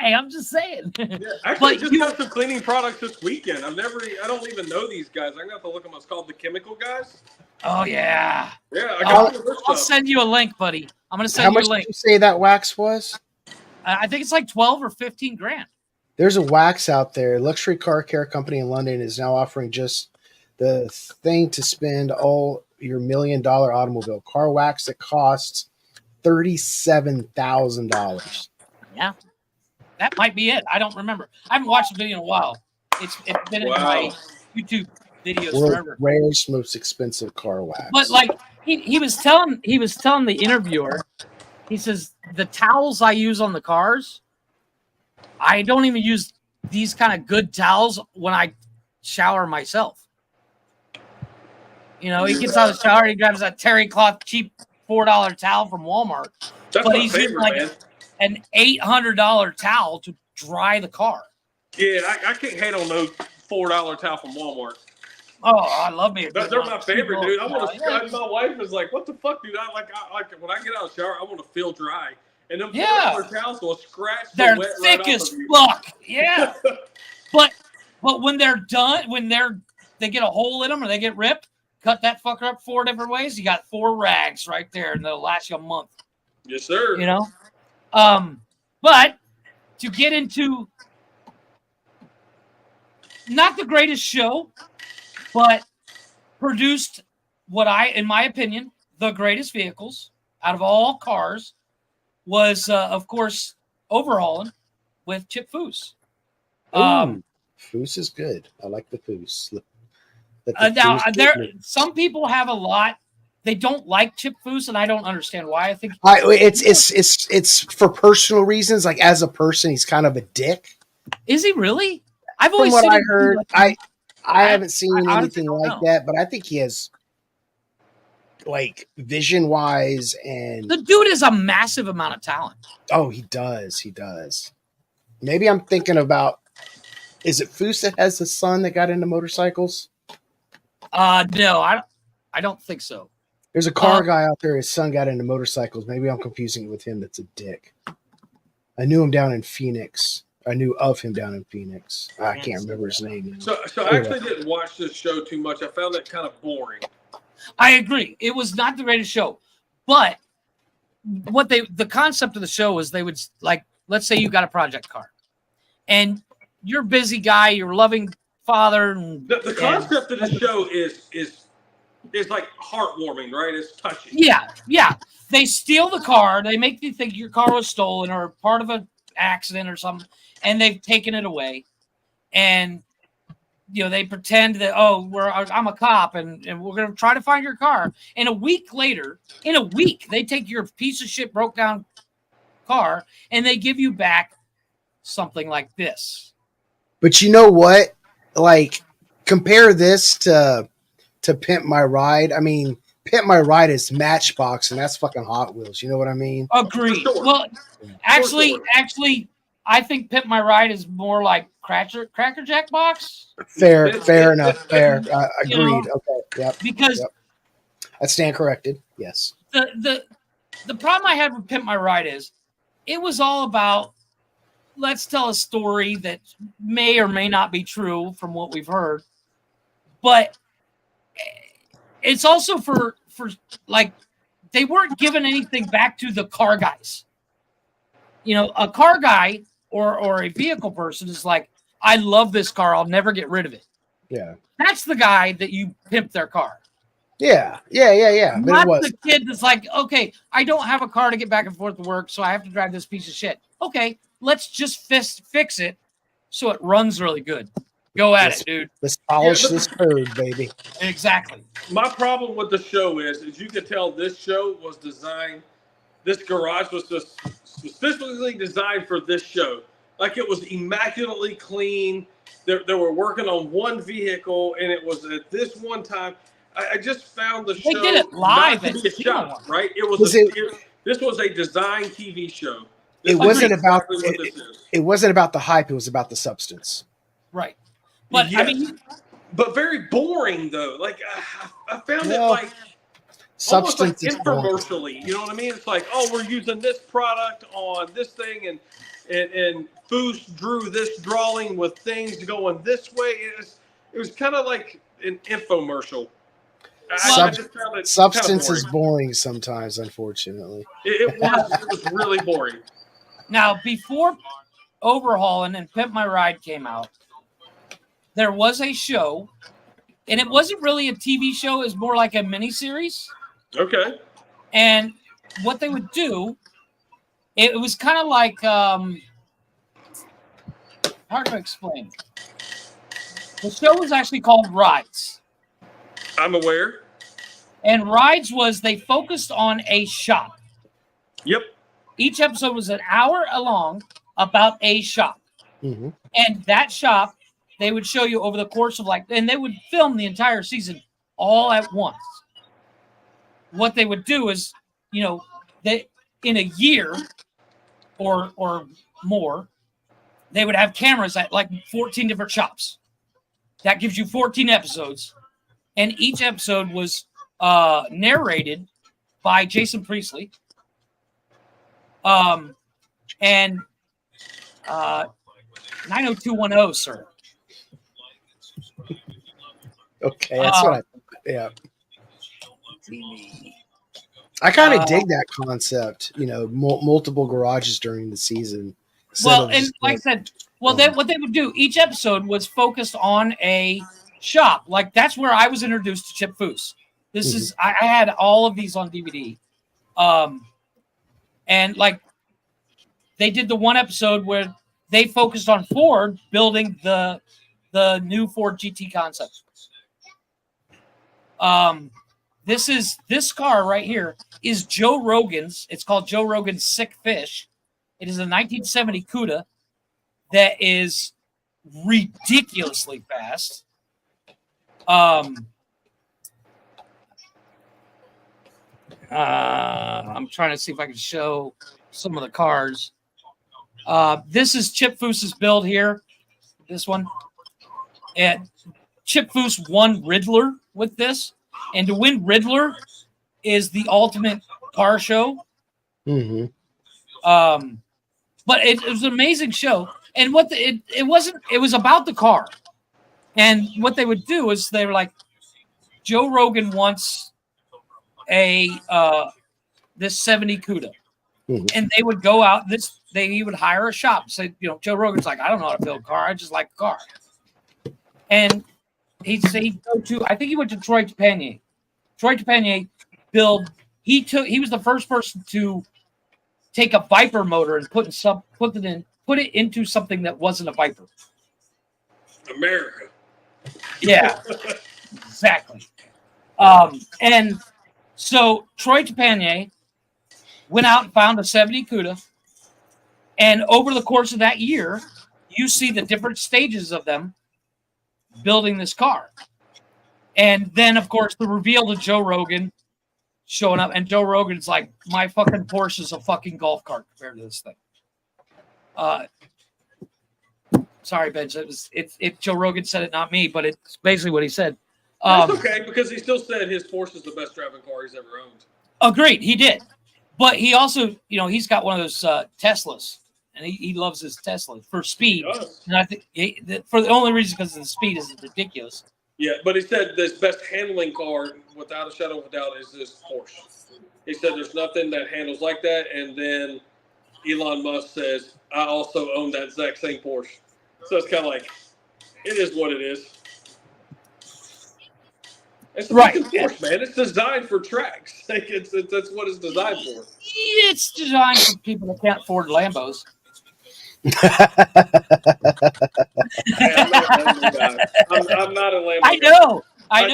Hey, I'm just saying. Yeah, actually, just got some cleaning products this weekend. I don't even know these guys. I'm gonna have to look at them. It's called the Chemical Guys. Oh yeah. Yeah, I got I'll send you a link, buddy. I'm gonna send you a link. How much did you say that wax was? I think it's like 12 or 15 grand. There's a wax out there. Luxury car care company in London is now offering just the thing to spend all your $1 million automobile car wax that costs $37,000. Yeah, that might be it. I don't remember. I haven't watched the video in a while. It's been in my YouTube videos forever. Rarest, most expensive car wax. But like he was telling the interviewer, he says the towels I use on the cars, I don't even use these kind of good towels when I shower myself. He gets out of the shower, he grabs that terry cloth cheap $4 towel from Walmart, That's but my he's using favorite, like man. an $800 towel to dry the car. Yeah, I can't hate on no $4 towel from Walmart. Oh, I love me. They're my favorite, dude. I want to. Yeah. My wife is like, "What the fuck, dude? I like when I get out of the shower, I want to feel dry." And them Yeah. $4 towels will scratch the They're wet thick right as off of you. fuck. Yeah. but when they're done, they get a hole in them or they get ripped, cut that fucker up 4 different ways. You got 4 rags right there, and they'll last you a month. Yes, sir. You know. But to get into not the greatest show, but produced in my opinion, the greatest vehicles out of all cars was, of course, Overhauling with Chip Foose. Foose is good. I like the Foose. Now, some people have a lot. They don't like Chip Foose, and I don't understand why. I think it's for personal reasons. Like as a person, he's kind of a dick. Is he really? I've From always what seen I heard, I haven't seen anything like know. that, but I think he has, like, vision wise, and the dude is a massive amount of talent. Oh, he does. Maybe I'm thinking about. Is it Foose that has the son that got into motorcycles? No, I don't think so. There's a car guy out there. His son got into motorcycles. Maybe I'm confusing it with him. That's a dick. I knew him down in Phoenix. I knew of him down in Phoenix. I can't remember his name. So I actually didn't watch this show too much. I found it kind of boring. I agree. It was not the greatest show, but the concept of the show is they would, like, let's say you got a project car, and you're a busy guy, you're a loving father. And the concept of the show is like heartwarming, right? It's touching. Yeah. They steal the car. They make you think your car was stolen or part of an accident or something, and they've taken it away. And they pretend that I'm a cop and we're gonna try to find your car. And a week later, they take your piece of shit broke down car and they give you back something like this. But you know what? Like, compare this to Pimp My Ride. I mean, Pimp My Ride is Matchbox, and that's fucking Hot Wheels. You know what I mean? Agreed. Sure. Well, actually, I think Pimp My Ride is more like Cracker Jack Box. Fair enough. Fair. Agreed. Okay. Yep. Because I stand corrected. Yes. The problem I had with Pimp My Ride is it was all about, let's tell a story that may or may not be true from what we've heard, but it's also for like, they weren't giving anything back to the car guys. A car guy or a vehicle person is like, I love this car, I'll never get rid of it. Yeah. That's the guy that you pimp their car. Yeah. But Not it was the kid that's like, okay, I don't have a car to get back and forth to work, so I have to drive this piece of shit. Okay, let's just fix it so it runs really good. Go at it, dude. Let's polish this code, baby. Exactly. My problem with the show is you could tell this show was designed. This garage was just specifically designed for this show. Like, it was immaculately clean. They were working on one vehicle, and it was at this one time. I just found the show. They did it live not to be a shop, right? This was a design TV show. It wasn't about the hype. It was about the substance. Right. But yes. I mean, but very boring though. Like, I found it like substance almost like infomercially. You know what I mean? It's like, we're using this product on this thing, and Foose drew this drawing with things going this way. It was kind of like an infomercial. I just found it substance kind of is boring sometimes, unfortunately. It was really boring. Now, before Overhauling and Pimp My Ride came out, there was a show, and it wasn't really a TV show. It was more like a miniseries. Okay. And what they would do, it was kind of like, hard to explain. The show was actually called Rides. I'm aware. And Rides was, they focused on a shop. Yep. Each episode was an hour long about a shop. Mm-hmm. And that shop, they would show you over the course of and they would film the entire season all at once. What they would do is, in a year or more, they would have cameras at like 14 different shops. That gives you 14 episodes. And each episode was narrated by Jason Priestley. And 90210, sir. Okay, that's what yeah. I kind of dig that concept, multiple garages during the season. Well, and like I said, what they would do, each episode was focused on a shop. Like that's where I was introduced to Chip Foose. This is I had all of these on DVD. And like they did the one episode where they focused on Ford building the new Ford GT concept. This car right here is Joe Rogan's. It's called Joe Rogan's Sick Fish. It is a 1970 CUDA that is ridiculously fast. I'm trying to see if I can show some of the cars. This is Chip Foose's build here. This one. And Chip Foose won Riddler with this. And to win Riddler is the ultimate car show. Mm-hmm. But it was an amazing show. And it was about the car. And what they would do is they were like, Joe Rogan wants this 70 CUDA. Mm-hmm. And they would go out, he would hire a shop. Say, Joe Rogan's like, I don't know how to build a car. I just like the car. And he'd go to, I think he went to Troy Tapanier. Troy Tapanier he was the first person to take a Viper motor and put it into something that wasn't a Viper. America. Yeah, exactly. And so Troy Tapanier went out and found a 70 CUDA. And over the course of that year, you see the different stages of them building this car. And then, of course, the reveal to Joe Rogan showing up. And Joe Rogan's like, my fucking Porsche is a fucking golf cart compared to this thing. Sorry, Ben. It's Joe Rogan said it, not me, but it's basically what he said. That's okay, because he still said his Porsche is the best driving car he's ever owned. Agreed, he did. But he also, he's got one of those Teslas, and he loves his Tesla for speed. And I think for the only reason because of the speed is ridiculous. Yeah, but he said this best handling car, without a shadow of a doubt, is this Porsche. He said there's nothing that handles like that. And then Elon Musk says, I also own that exact same Porsche. So it's kind of like, it is what it is. It's a fucking Porsche, man. It's designed for tracks. Like that's what it's designed for. It's designed for people that can't afford Lambos. I'm not a Lambo. I know. I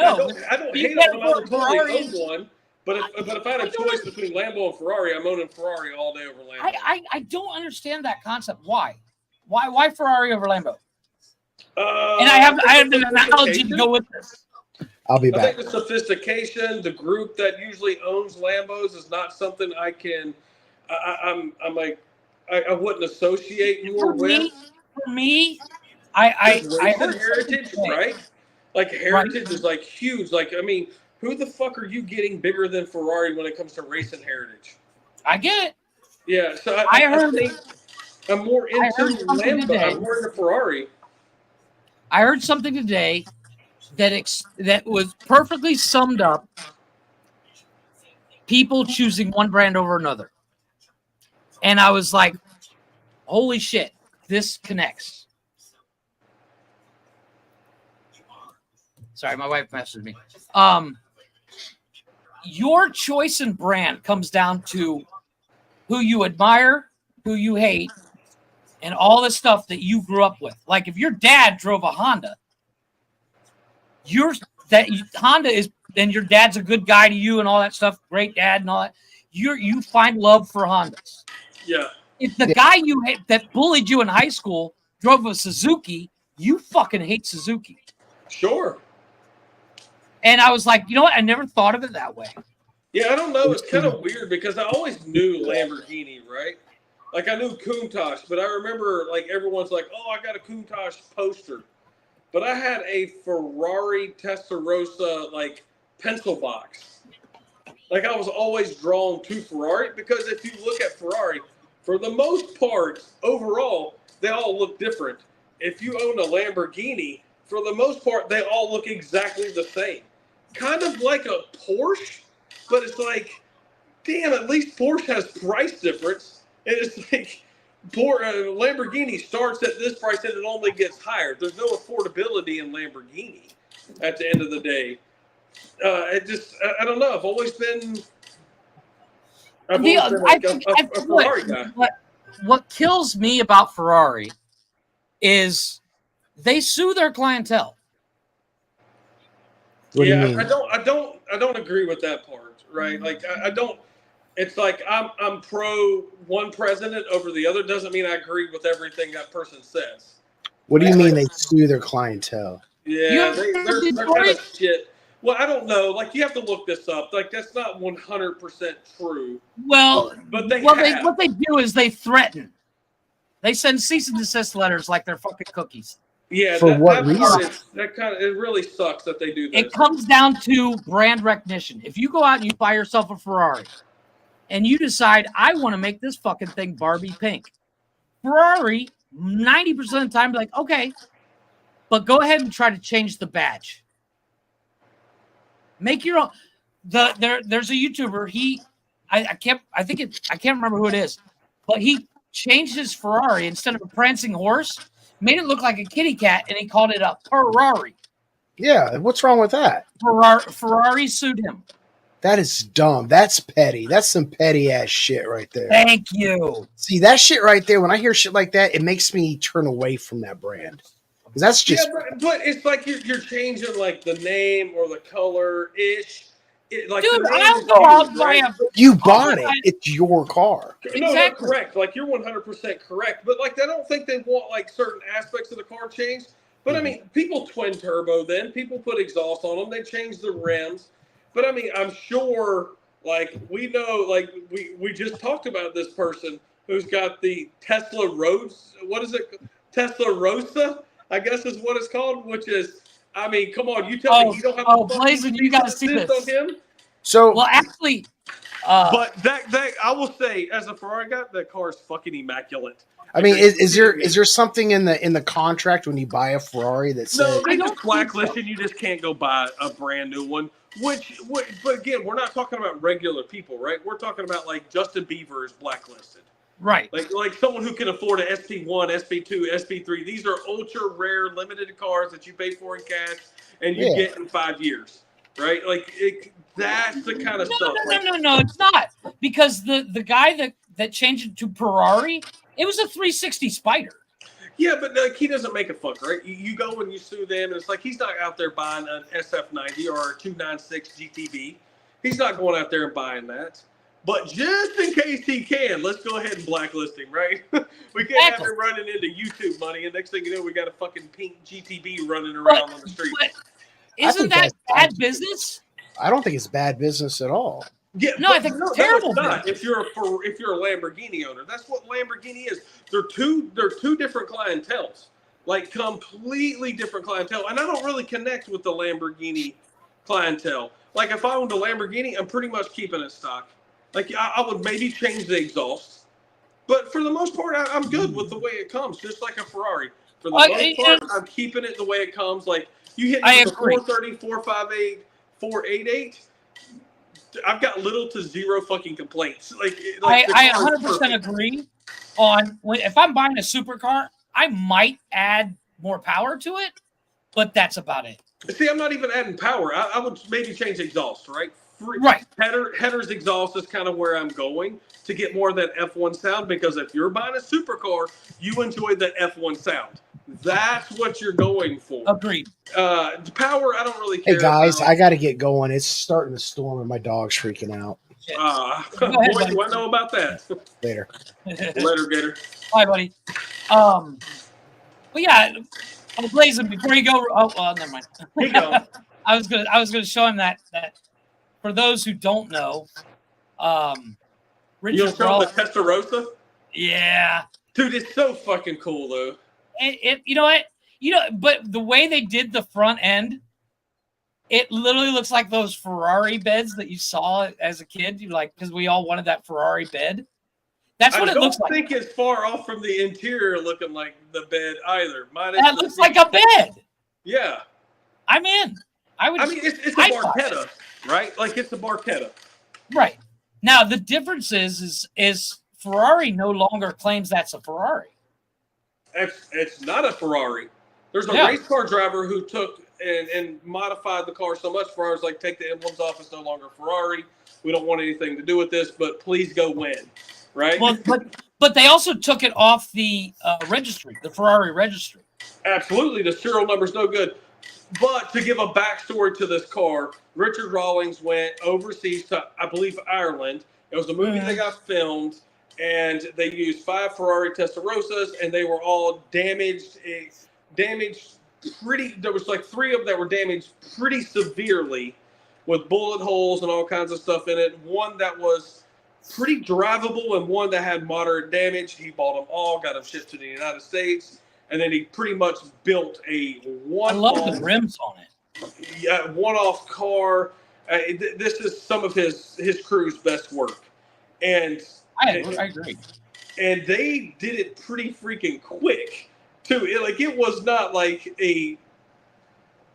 don't hate on them. I would totally own one. But if I had a choice between Lambo and Ferrari, I'm owning Ferrari all day over Lambo. I don't understand that concept. Why Ferrari over Lambo? And I have an analogy to go with this. I'll be back. I think the sophistication, the group that usually owns Lambos is not something I can. I'm like, I wouldn't associate more with. For me, I heard heritage, right? Like heritage is like huge. Like, I mean, who the fuck are you getting bigger than Ferrari when it comes to racing heritage? I get it. Yeah, so I think I'm more into Lambo. I'm more into Ferrari. I heard something today that was perfectly summed up people choosing one brand over another. And I was like, holy shit, this connects. Sorry, my wife messaged me. Your choice in brand comes down to who you admire, who you hate, and all the stuff that you grew up with. Like if your dad drove a Honda, Honda is, and your dad's a good guy to you and all that stuff, great dad and all that. You find love for Hondas. Yeah. If the guy you hate that bullied you in high school drove a Suzuki, you fucking hate Suzuki. Sure. And I was like, you know what? I never thought of it that way. Yeah, I don't know. It's kind of weird because I always knew Lamborghini, right? Like I knew Countach, but I remember like everyone's like, "Oh, I got a Countach poster," but I had a Ferrari Testarossa like pencil box. Like I was always drawn to Ferrari because if you look at Ferrari, for the most part, overall, they all look different. If you own a Lamborghini, for the most part, they all look exactly the same. Kind of like a Porsche, but it's like, damn, at least Porsche has price difference. And it's like, Lamborghini starts at this price and it only gets higher. There's no affordability in Lamborghini at the end of the day. I don't know. I've always been a Ferrari guy. What kills me about Ferrari is they sue their clientele. What do you mean? I don't agree with that part, right? Like I don't. It's like I'm pro one president over the other. Doesn't mean I agree with everything that person says. What do you mean they sue their clientele? Yeah, they're kind of shit. Well, I don't know. Like you have to look this up. Like that's not 100% true. Well, but what they do is they threaten. They send cease and desist letters like they're fucking cookies. Yeah, for what reason? It really sucks that they do this. It comes down to brand recognition. If you go out and you buy yourself a Ferrari, and you decide I want to make this fucking thing Barbie pink, Ferrari 90% of the time be like, okay, but go ahead and try to change the badge. Make your own. There's a YouTuber. I can't remember who it is, but he changed his Ferrari instead of a prancing horse, made it look like a kitty cat, and he called it a Ferrari. Yeah, what's wrong with that? Ferrari sued him. That is dumb. That's petty. That's some petty ass shit right there. Thank you. See, that shit right there, when I hear shit like that, it makes me turn away from that brand. Because that's just. Yeah, but it's like you're changing like the name or the color ish. Like dude, I'll go out and buy a. You bought it. It's your car. No, no, correct. Like you're 100% correct. But like I don't think they want like certain aspects of the car changed. But I mean, people twin turbo then. People put exhaust on them. They change the rims. But I mean, I'm sure, like, we know, like, we just talked about this person who's got the Tesla Rose. What is it? Tesla Rosa, I guess is what it's called, which is, I mean, come on, you tell me you don't have Blazin', you got to see this. On him? So, well, actually, but that I will say, as a Ferrari guy, that car is fucking immaculate. I mean, is there something in the contract when you buy a Ferrari that says no? They just blacklist and you just can't go buy a brand new one. But again, we're not talking about regular people, right? We're talking about like Justin Bieber is blacklisted, right? Like someone who can afford an SP1, SP2, SP3. These are ultra rare, limited cars that you pay for in cash and you get in 5 years, right? Like that's the kind of stuff. No, it's not, because the guy that changed it to Ferrari, it was a 360 Spider. Yeah, but like, he doesn't make a fuck, right? You go and you sue them, and it's like he's not out there buying an SF90 or a 296 GTB. He's not going out there and buying that. But just in case he can, let's go ahead and blacklist him, right? We can't have him running into YouTube money, and next thing you know, we got a fucking pink GTB running around on the street. Isn't that bad business? I don't think it's bad business at all. Yeah, no, I think it's terrible. Not. If you're a Lamborghini owner, that's what Lamborghini is. They're two different clienteles, like completely different clientele. And I don't really connect with the Lamborghini clientele. Like if I owned a Lamborghini, I'm pretty much keeping it stock. Like I would maybe change the exhaust, but for the most part, I'm good with the way it comes. Just like a Ferrari. For the most part, I'm keeping it the way it comes. Like you hit me with a 430, 458, 488. I've got little to zero fucking complaints. I 100% agree on if I'm buying a supercar, I might add more power to it, but that's about it. See, I'm not even adding power. I would maybe change exhaust, right? Right. Header's exhaust is kind of where I'm going to get more of that F1 sound, because if you're buying a supercar, you enjoy the F1 sound. That's what you're going for. Agreed. The power, I don't really care. Hey guys, I got to get going. It's starting to storm and my dog's freaking out. Boy, do I know about that. Later. Later, Gator. Bye, buddy. But yeah, Blazin', before you go, never mind. He go. I was gonna show him that for those who don't know, You Richard don't show the Rawlings, Testarossa? yeah, Dude, it's so fucking cool, though. you know what, but the way they did the front end, it literally looks like those Ferrari beds that you saw as a kid. You like, because we all wanted that Ferrari bed. That's what it looks like. I don't think it's far off from the interior looking like the bed either. That looks like a bed. Yeah. I'm in. I mean, it's a Barchetta, right? Like, it's a Barchetta. Right. Now, the difference is Ferrari no longer claims that's a Ferrari. It's not a Ferrari. There's a race car driver who took and modified the car so much. Ferrari's like, take the emblems off. It's no longer Ferrari. We don't want anything to do with this, but please go win. Right? Well, but they also took it off the registry, the Ferrari registry. Absolutely. The serial number's no good. But to give a backstory to this car, Richard Rawlings went overseas to, I believe, Ireland. It was a movie that got filmed, and they used 5 Ferrari Testarossas, and they were all damaged. There was like 3 of them that were damaged pretty severely with bullet holes and all kinds of stuff in it. One that was pretty drivable and one that had moderate damage. He bought them all, got them shipped to the United States, and then he pretty much built a one-off. I love the rims on it. Yeah, one-off car. This is some of his crew's best work, and I agree. And they did it pretty freaking quick too. It was not like a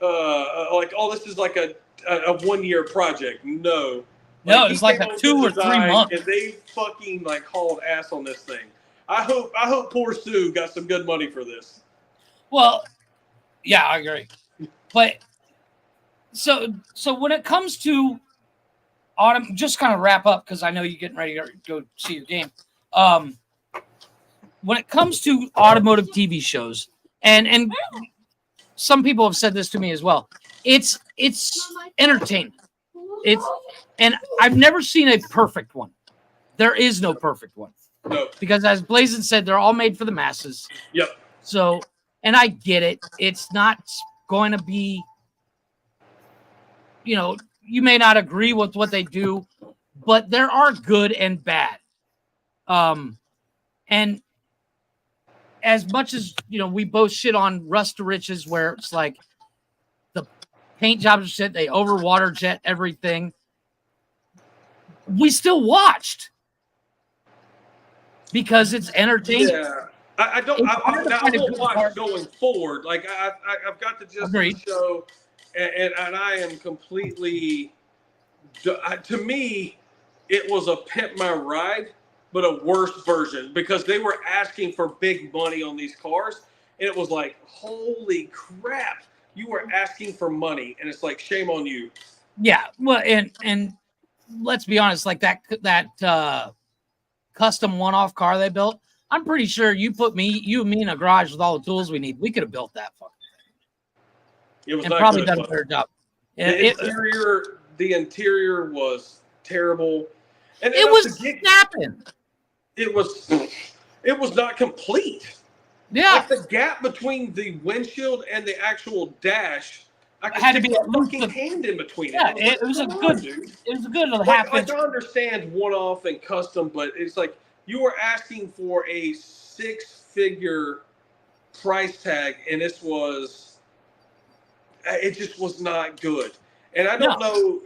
this is like a 1-year project. No. No, it's like a 2 or 3 months. And they fucking like hauled ass on this thing. I hope poor Sue got some good money for this. Well, yeah, I agree. But so when it comes to autumn, just kind of wrap up because I know you're getting ready to go see your game. When it comes to automotive TV shows, and some people have said this to me as well, it's entertainment. And I've never seen a perfect one. There is no perfect one. No. Because as Blazin said, they're all made for the masses. Yep. So, and I get it. It's not going to be, you may not agree with what they do, but there are good and bad. And as much as, we both shit on Rust to Riches, where it's like the paint jobs are shit, they overwater jet everything. We still watched because it's entertaining. Yeah, I won't watch going forward. Like I've got to just the show, and I am completely. To me, it was a Pimp My Ride, but a worse version because they were asking for big money on these cars, and it was like, holy crap, you were asking for money, and it's like, shame on you. Yeah, well, and let's be honest, like that custom one-off car they built, I'm pretty sure you and me in a garage with all the tools we need, we could have built that fucking thing. It was and probably done a better job. The interior was terrible, and it was snapping. It was not complete. Yeah, like the gap between the windshield and the actual dash. I had to be a fucking hand in between. Yeah, it was a good. It was a good half inch. I understand one-off and custom, but it's like you were asking for a 6-figure price tag, and it just was not good. And I don't know,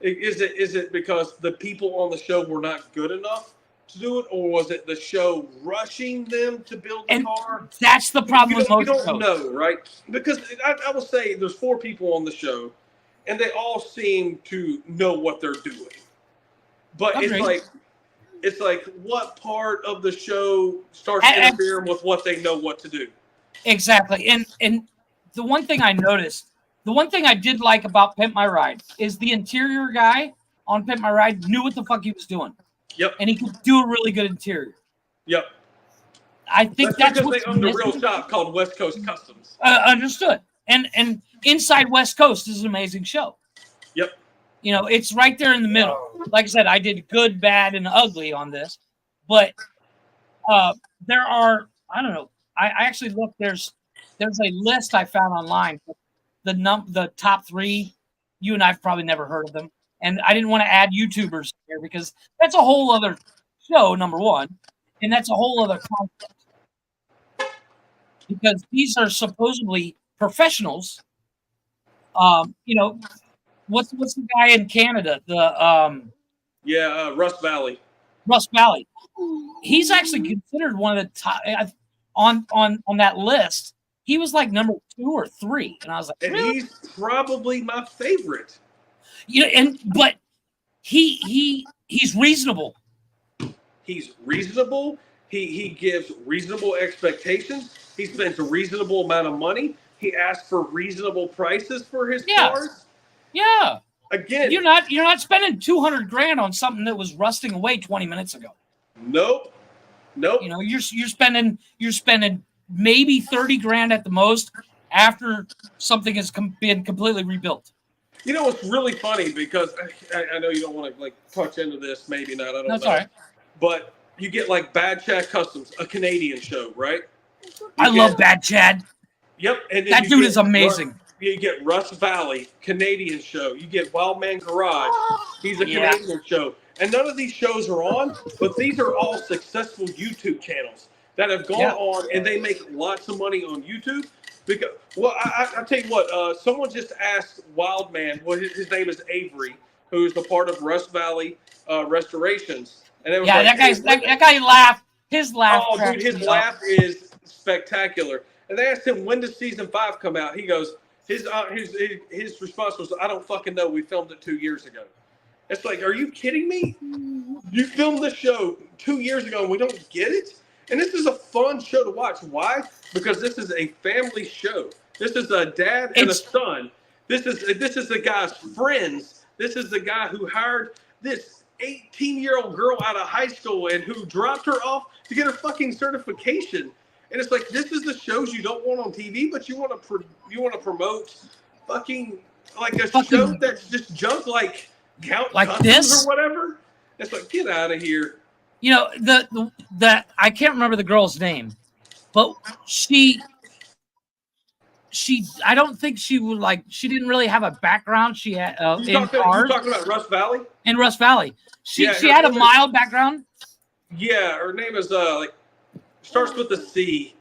is it because the people on the show were not good enough to do it, or was it the show rushing them to build the car? That's the problem with most shows. You don't know, right? Because I will say there's 4 people on the show, and they all seem to know what they're doing. But it's like what part of the show starts interfering with what they know what to do? Exactly. And the one thing I noticed, the one thing I did like about Pimp My Ride is the interior guy on Pimp My Ride knew what the fuck he was doing. Yep. And he could do a really good interior. Yep. I think that's because they own a real shop called West Coast Customs. Understood. And Inside West Coast is an amazing show. Yep. It's right there in the middle. Like I said, I did good, bad, and ugly on this. But there are, I don't know. I actually looked, there's a list I found online. The top 3, you and I've probably never heard of them. and I didn't want to add YouTubers here because that's a whole other show, number one, and that's a whole other concept. Because these are supposedly professionals. You know, what's the guy in Canada? Rust Valley. Rust Valley. He's actually considered one of the top on that list. He was like number 2 or 3, and I was like, and really? He's probably my favorite. You know, but he's reasonable. He's reasonable. He gives reasonable expectations. He spends a reasonable amount of money. He asks for reasonable prices for his cars. Yeah. Again, you're not spending $200,000 on something that was rusting away 20 minutes ago. Nope. You know, you're spending maybe $30,000 at the most after something has been completely rebuilt. You know, it's really funny because I know you don't want to like touch into this, maybe not. I don't know. That's all right. But you get like Bad Chad Customs, a Canadian show, right? I love Bad Chad. Yep. And then that dude is amazing. You get Rust Valley, Canadian show. You get Wild Man Garage. He's a Canadian show. And none of these shows are on, but these are all successful YouTube channels that have gone on, and they make lots of money on YouTube. Because, well, I'll tell you what, someone just asked Wild Man, well, his name is Avery, who's a part of Rust Valley Restorations. And it was that guy laughed. His laugh. Oh, dude, his laugh is spectacular. And they asked him, when does season 5 come out? He goes, his response was, I don't fucking know. We filmed it 2 years ago. It's like, are you kidding me? You filmed the show 2 years ago and we don't get it? And this is a fun show to watch. Why? Because this is a family show. This is a dad and a son. This is the guy's friends. This is the guy who hired this 18-year-old girl out of high school and who dropped her off to get her fucking certification. And it's like, this is the shows you don't want on TV, but you want to promote fucking like a show that's just junk like Count like Customs this or whatever. It's like, get out of here. You know, the I can't remember the girl's name, but she I don't think she didn't really have a background. She had in cars. You're talking about Rust Valley? In Rust Valley. She had a mild background. Yeah, her name is starts with a C.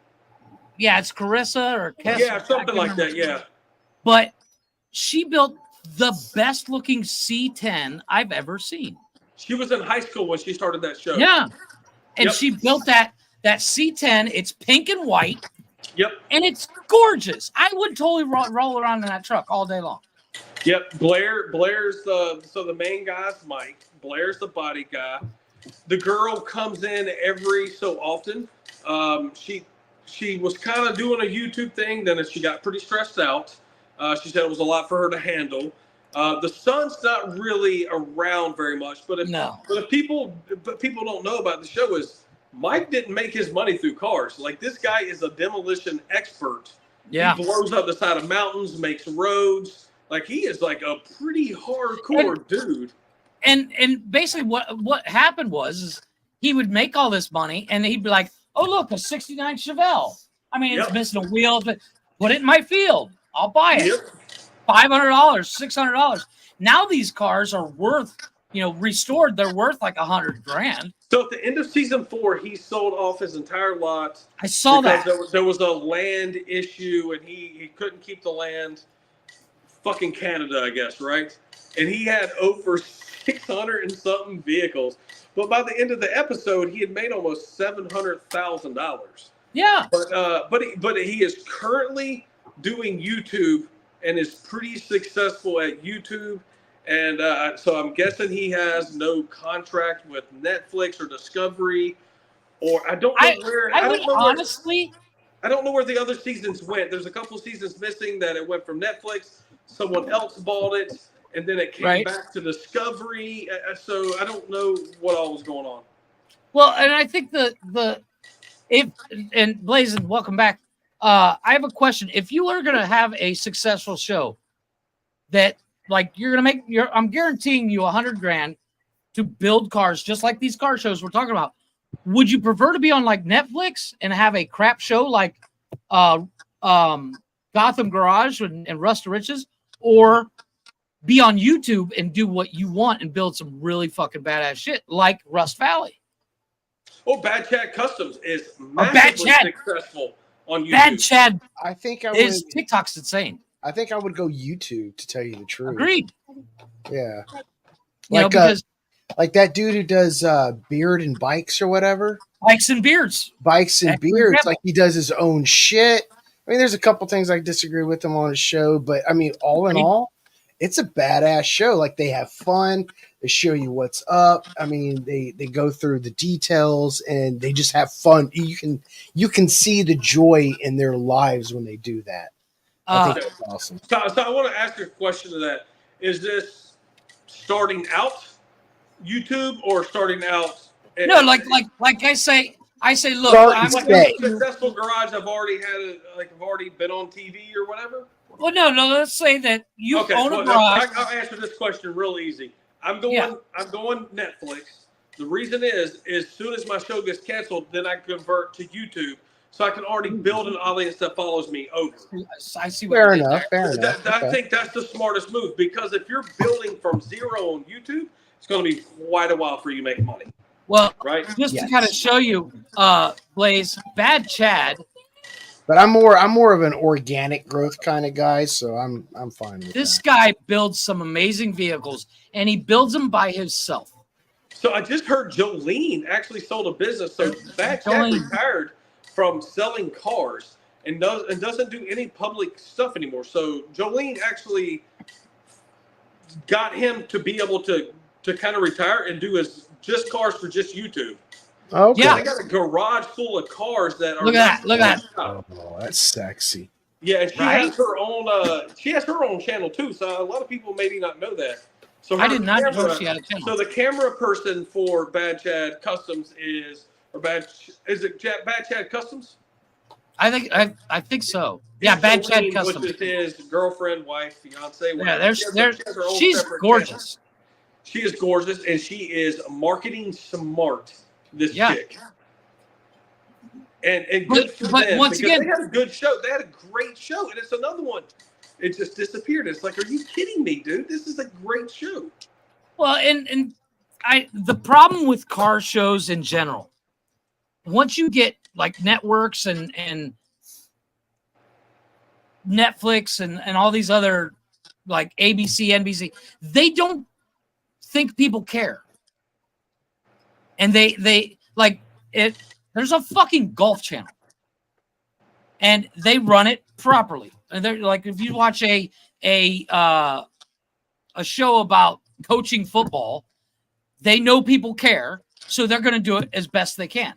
Yeah, it's Carissa or Kessa. Yeah, something like that, yeah. But she built the best looking C10 I've ever seen. She was in high school when she started that show. Yeah. And she built that C10. It's pink and white. Yep. And it's gorgeous. I would totally roll around in that truck all day long. Yep. Blair's the main guy's Mike. Blair's the body guy. The girl comes in every so often. She was kind of doing a YouTube thing. Then she got pretty stressed out. She said it was a lot for her to handle. The son's not really around very much, but people don't know about the show is Mike didn't make his money through cars. Like, this guy is a demolition expert. Yeah, he blows up the side of mountains, makes roads. Like, he is like a pretty hardcore dude. And basically what happened was he would make all this money and he'd be like, oh look, a '69 Chevelle. I mean, it's missing a wheel, but put it in my field. I'll buy it. Yep. $500, $600. Now these cars are worth, restored. They're worth like $100,000. So at the end of season 4, he sold off his entire lot. I saw that. There was a land issue and he couldn't keep the land. Fucking Canada, I guess, right? And he had over 600 and something vehicles. But by the end of the episode, he had made almost $700,000. Yeah. But he is currently doing YouTube and is pretty successful at YouTube. And so I'm guessing he has no contract with Netflix or Discovery, or I don't know where. I don't know where the other seasons went. There's a couple seasons missing that it went from Netflix. Someone else bought it, and then it came back to Discovery. So I don't know what all was going on. Well, and I think and Blazin, welcome back. I have a question. If you are going to have a successful show that, like, you're going to make I'm guaranteeing you $100,000 to build cars, just like these car shows we're talking about. Would you prefer to be on like Netflix and have a crap show like Gotham Garage and Rust to Riches, or be on YouTube and do what you want and build some really fucking badass shit like Rust Valley. Oh, Bad Chad Customs is Bad massively Chad. successful on YouTube. Bad Chad I think I is would. TikTok's insane. I think I would go YouTube to tell you the truth. Agreed. Yeah. You know, Like because like that dude who does beard and bikes or whatever. bikes and beards. Bikes and Excellent beards. example. Like he does his own shit. I mean, there's a couple things I disagree with him on his show, but I mean, all in all, it's a badass show. Like they have fun. They show you what's up. I mean, they go through the details and they just have fun. You can see the joy in their lives when they do that. I think that's awesome. So I want to ask you a question to that. Is this starting out YouTube or starting out? No, like I say, look, Start I'm and like stay. a successful garage. I've already I've already been on TV or whatever. well, no. Let's say that you Okay, own a well, garage. I'll answer this question real easy. I'm going Netflix. The reason is as soon as my show gets canceled, then I convert to YouTube, so I can already build an audience that follows me over. I see what Fair you did enough. there. Fair enough. I Okay. think that's the smartest move because if you're building from zero on YouTube, it's going to be quite a while for you to make money, Well, right? just to Yes. kind of show you, Blaze, Bad Chad. But I'm more of an organic growth kind of guy, so I'm fine with This that. guy builds some amazing vehicles, and he builds them by himself. So I just heard Jolene actually sold a business. So Bad Chad Jolene. retired from selling cars and doesn't do any public stuff anymore. So Jolene actually got him to be able to kind of retire and do his just cars for just YouTube. Okay. Yeah. They got a garage full of cars that are. Look at that, look at Oh, that's sexy. Yeah, and she Right? has her own. She has her own channel too. So a lot of people maybe not know that. So I her did not know camera- she had a channel. So the camera person for Bad Chad Customs is Bad Chad Customs? I think so. Yeah, Bad Chad Jolene, Custom. which is his girlfriend, wife, fiance. Yeah, whatever. She has her own she's separate gorgeous. channel. She is gorgeous, and she is marketing smart. This Yeah. chick. And good for but them, once because again- they had a good show. They had a great show, and it's another one. It just disappeared. It's like, are you kidding me, dude? This is a great show. Well, and the problem with car shows in general, once you get like networks and Netflix and all these other like ABC, NBC, they don't think people care. And they like it. There's a fucking golf channel, and they run it properly. And they're like, if you watch a show about coaching football, they know people care, so they're going to do it as best they can.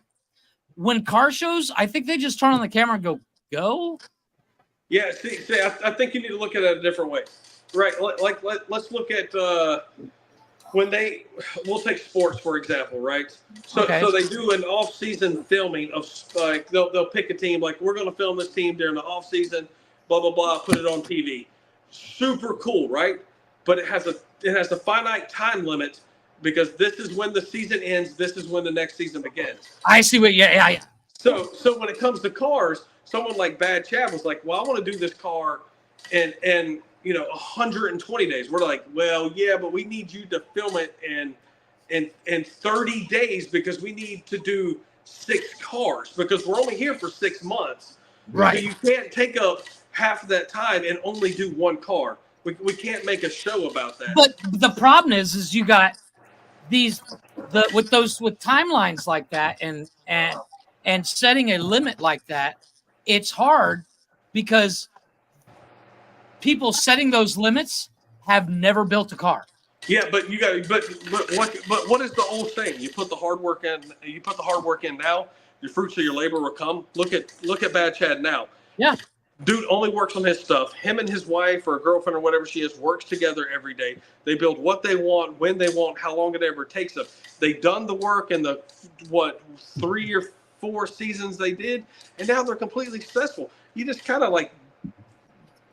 When car shows, I think they just turn on the camera and go. Yeah, see, I think you need to look at it a different way, right? Let's look at we'll take sports for example, right? So Okay. so they do an off-season filming of like they'll pick a team, like we're going to film this team during the off-season, blah blah blah, put it on TV. Super cool, right? But it has a finite time limit because this is when the season ends. This is when the next season begins. I see what. Yeah. So when it comes to cars, someone like Bad Chad was like, well, I want to do this car in 120 days. We're like, well, yeah, but we need you to film it in 30 days because we need to do 6 cars because we're only here for 6 months. Right. So you can't take up half of that time and only do 1 car. We can't make a show about that. But the problem is you got with timelines like that and setting a limit like that, it's hard because people setting those limits have never built a car. Yeah, but you got but what is the old saying? You put the hard work in. You put the hard work in now. Your fruits of your labor will come. Look at Bad Chad now. Yeah. Dude only works on his stuff. Him and his wife or girlfriend or whatever she is works together every day. They build what they want, when they want, how long it ever takes them. They've done the work in the 3 or 4 seasons they did, and now they're completely successful. You just kind of like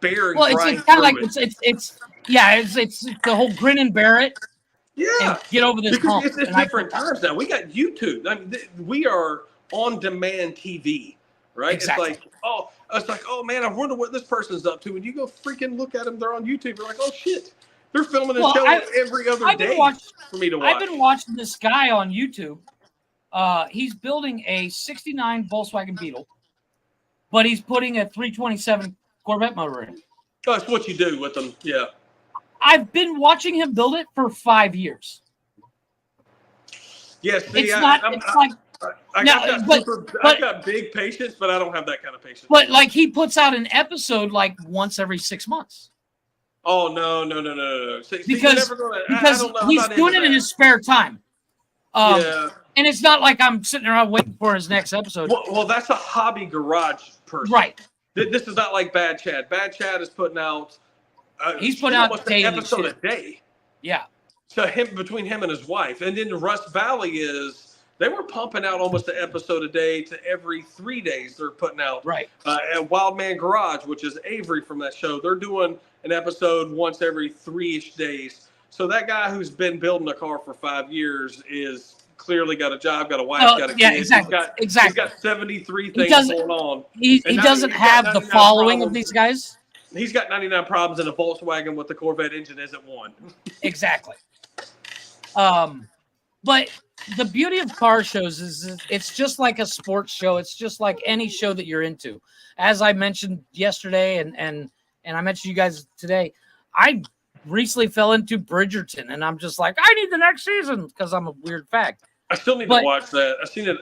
bear and Well, grind it's kind of like through it. it's the whole grin and bear it Yeah, and get over this because hump. it's And I- different times now. We got YouTube. I mean, we are on-demand TV, right? Exactly. It's like, oh man, I wonder what this person's up to. And you go freaking look at them. They're on YouTube. You're like, oh shit. They're filming this Well, show every other day for me to watch. I've been watching this guy on YouTube. He's building a 69 Volkswagen Beetle, but he's putting a 327 Corvette motor in. Oh, that's what you do with them. Yeah. I've been watching him build it for 5 years. Yes, It's like I've got big patience, but I don't have that kind of patience. But like he puts out an episode like once every 6 months. Oh no! Because he's doing it in his spare time. Yeah. And it's not like I'm sitting around waiting for his next episode. Well, that's a hobby garage person, right? This is not like Bad Chad. Bad Chad is putting out. He's putting out an episode a day. Yeah. So between him and his wife, and then Rust Valley they were pumping out almost an episode a day to every 3 days. They're putting out at Wild Man Garage, which is Avery from that show. They're doing an episode once every 3-ish days. So that guy who's been building a car for 5 years is clearly got a job, got a wife, got a kid. Exactly. He's got 73 things going on. He doesn't have the following of these guys. He's got 99 problems in a Volkswagen with the Corvette engine isn't one. Exactly. But the beauty of car shows is it's just like a sports show. It's just like any show that you're into. As I mentioned yesterday, and I mentioned you guys today, I recently fell into Bridgerton, and I'm just like, I need the next season because I'm a weird fact. I still need to watch that. I've seen it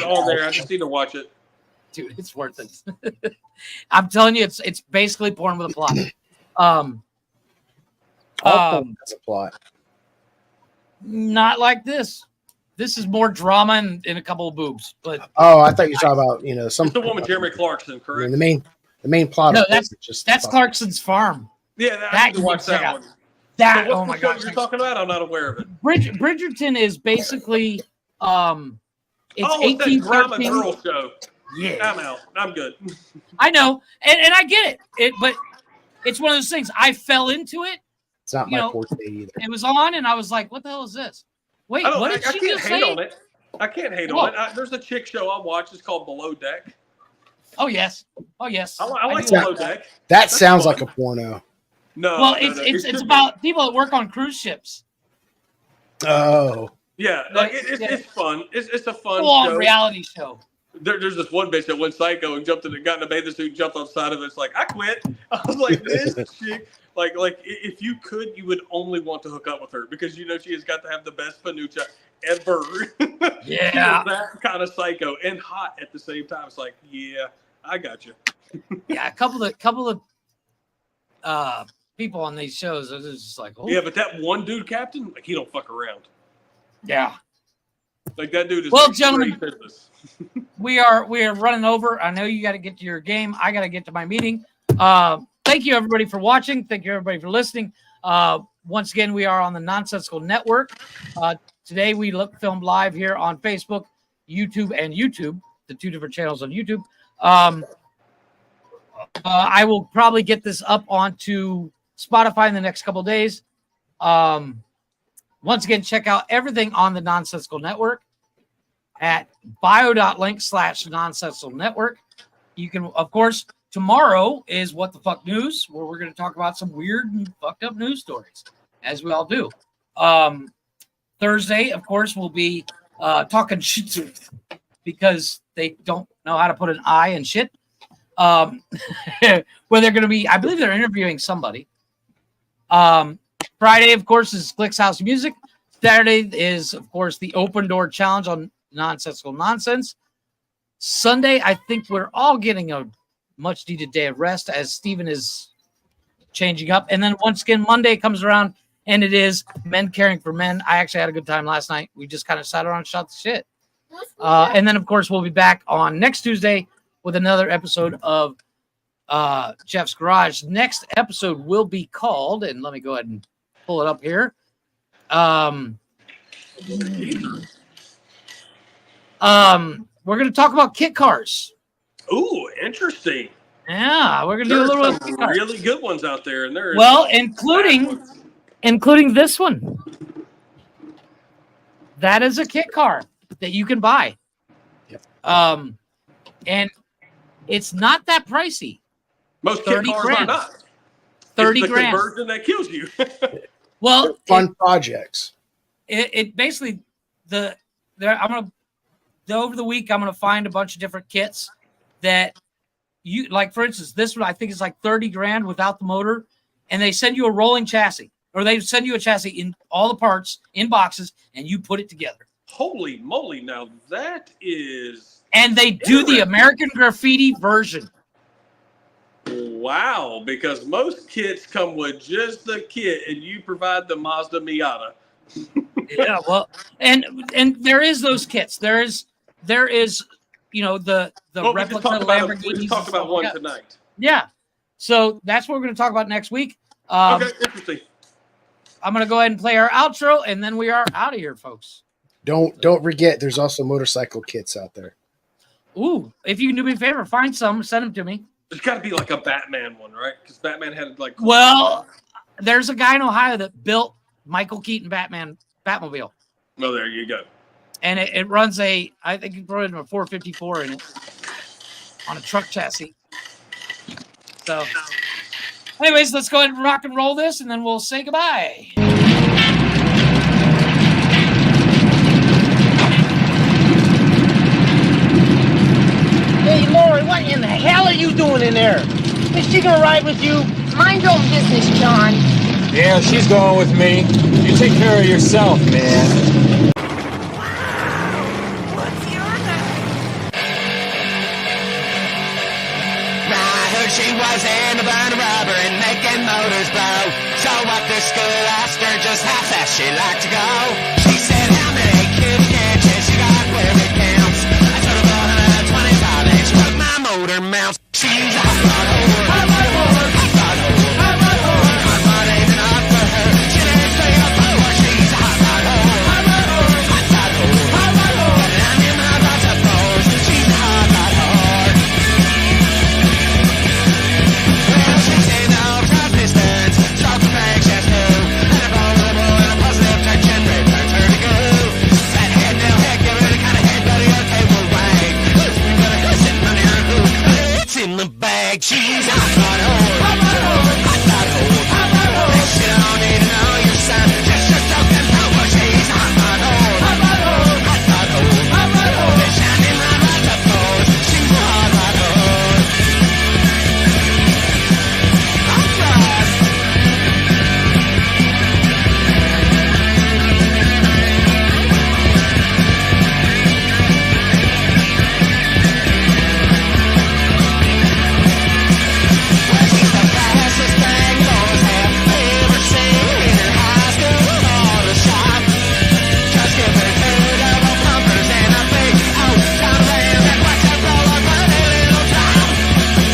on there. I just need to watch it. Dude, it's worth it. I'm telling you, it's basically porn with a plot. Has a plot. Not like this. This is more drama and a couple of boobs. But I thought you were talking about some. It's the one with Jeremy Clarkson, correct? The main plot. No, that's Clarkson's Farm. Yeah, I need to watch that one. That, so oh my gosh, you're talking about? I'm not aware of it. Bridgerton is basically it's it's that drama 1813. girl show. Yeah, I'm out. I'm good. I know, and I get it. But it's one of those things. I fell into it. It's not my forte either. It was on, and I was like, "What the hell is this?" Wait, what did she just say? I can't hate on it. There's a chick show I watch. It's called Below Deck. Oh yes. I like Below Deck. That sounds like a porno. No. Well, it's about people that work on cruise ships. Oh. Yeah, it's fun. It's a fun full-on reality show. There's this one bitch that went psycho and got in a bathing suit and jumped on the side of it. It's like, I quit. I was like, this chick. Like if you could, you would only want to hook up with her because she has got to have the best panucha ever. Yeah. That kind of psycho and hot at the same time. It's like, yeah, I got you. Yeah, a couple of people on these shows are just like, oh. Yeah, but that one dude, Captain, like he don't fuck around. Yeah. Like that dude is gentlemen, business. we are running over. I know you got to get to your game. I got to get to my meeting. Thank you everybody for watching. Thank you everybody for listening. Once again, we are on the Nonsensical Network. Today we filmed live here on Facebook, YouTube, the two different channels on YouTube. I will probably get this up onto Spotify in the next couple of days. Once again, check out everything on the Nonsensical Network at bio.link/Nonsensical Network. You can, of course, tomorrow is What the Fuck News, where we're going to talk about some weird and fucked up news stories, as we all do. Thursday, of course, we'll be talking shit because they don't know how to put an I in shit. Where they're going to be, I believe they're interviewing somebody. Friday, of course, is Glick's House of Music. Saturday is, of course, the Open Door Challenge on Nonsensical Nonsense. Sunday, I think we're all getting a much needed day of rest as Steven is changing up. And then once again, Monday comes around and it is Men Caring for Men. I actually had a good time last night. We just kind of sat around and shot the shit. And then, of course, we'll be back on next Tuesday with another episode of Jeff's Garage. Next episode will be called, and let me go ahead and pull it up here. We're going to talk about kit cars. Ooh, interesting. Yeah, we're going to do a little some really good ones out there, and there. Well, including this one. That is a kit car that you can buy. Yep. And it's not that pricey. Most kit cars are not. 30 it's the grand. conversion that kills you. Well, Fun projects. it basically I'm gonna over the week I'm gonna find a bunch of different kits that you like. For instance, this one I think is like 30 grand without the motor, and they send you a rolling chassis, or they send you a chassis in all the parts in boxes, and you put it together. Holy moly! Now that is. And they do the American Graffiti version. Wow, because most kits come with just the kit, and you provide the Mazda Miata. Yeah, well, and there is those kits. There is the replica Lamborghinis. We just talked about one tonight. Yeah, so that's what we're going to talk about next week. Okay, interesting. I'm going to go ahead and play our outro, and then we are out of here, folks. Don't forget, there's also motorcycle kits out there. Ooh, if you can do me a favor, find some, send them to me. There's got to be like a Batman one, right? Because Batman had like. Well, there's a guy in Ohio that built Michael Keaton Batmobile. Oh, there you go. And it runs I think it runs a 454 in it on a truck chassis. So, anyways, let's go ahead and rock and roll this, and then we'll say goodbye. Hey, Lori, what in the hell are you doing in there? Is she gonna ride with you? Mind your own business, John. Yeah, she's going with me. You take care of yourself, man. She was in a burner rubber and making motors blow. So what the school asked her just how fast she liked to go. She said, how many cube catches you got where it counts? I told her about 125 inch with my motor mounts. She's a hot rod whore. Hot rod whore. Hot rod whore. Hot rod whore. Hot rod ain't enough for her. She didn't stay up for. She's a hot rod whore. Hot rod whore. Hot rod whore. Hot rod whore. And I'm in my rod to pose. She's a hot rod whore. Well, she said no drop distance. Stop the brake just do. And a vulnerable and a positive tension returns her to go. That head now heck, you're really kind of head, buddy. Okay, we'll wait. But sitting on your hoop. It's in the bag. She's a hot rod whore. Hot rod whore. Hot rod whore. Hot rod whore. She don't need to know your son. Just your token power. She's a hot rod whore. Hot rod whore. Hot rod whore. Hot rod whore. They're shining my rod to pose. She's a hot rod whore. Hot rod. Well, she's the fastest thing boys have ever seen in her high school auto shop. Just give her two double bumpers and a big old top ram and watch her roll on her little drop.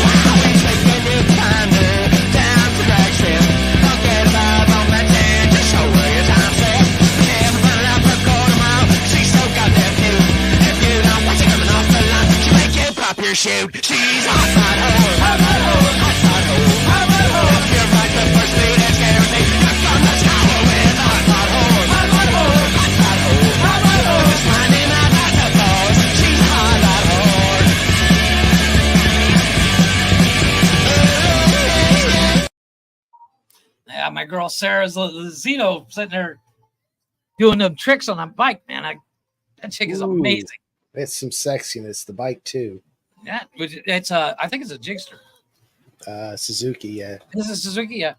Wow, each weekend you find her down to drag strip. Don't get above on that tan, just show her your time set. Never run out for quarter mile. She's so goddamn cute. If you don't watch her coming off the line, she'll make you pop your chute. She's a hot rod whore. Hot rod whore. Hot rod whore. Hot rod whore. If you're right the first speed, it's guaranteed. You're from the sky with a hot rod whore. Hot rod whore. Hot rod whore. Hot rod whore. Just finding out how to pose. She's a hot rod whore. Yeah, my girl Sarah's Zeno sitting there doing them tricks on a bike, man. That chick is Ooh. amazing. It's some sexiness. The bike too. Yeah, it's I think it's a Jigster. Suzuki, yeah. This is Suzuki, yeah.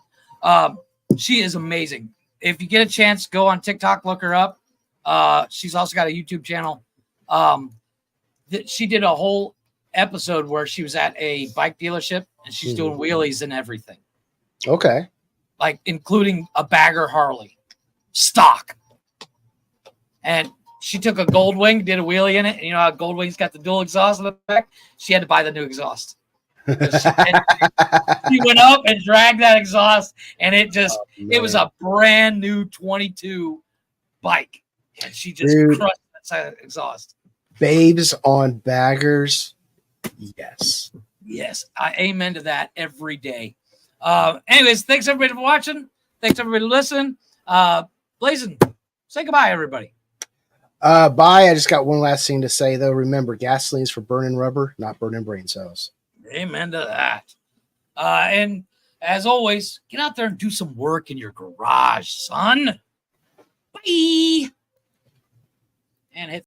She is amazing. If you get a chance, go on TikTok, look her up. She's also got a YouTube channel. She did a whole episode where she was at a bike dealership and she's doing wheelies and everything, Okay. like including a bagger Harley stock. And she took a Goldwing, did a wheelie in it. And you know how Goldwing's got the dual exhaust in the back? She had to buy the new exhaust. She went up and dragged that exhaust, and it was a brand new 22 bike. And she just crushed that exhaust. Babes on baggers. Yes. Yes, I amen to that every day. Anyways, thanks everybody for watching. Thanks everybody for listening. Blazin, say goodbye, everybody. Bye. I just got one last thing to say, though. Remember, gasoline's for burning rubber, not burning brain cells. Amen to that. And As always, get out there and do some work in your garage, son. Bye. And hit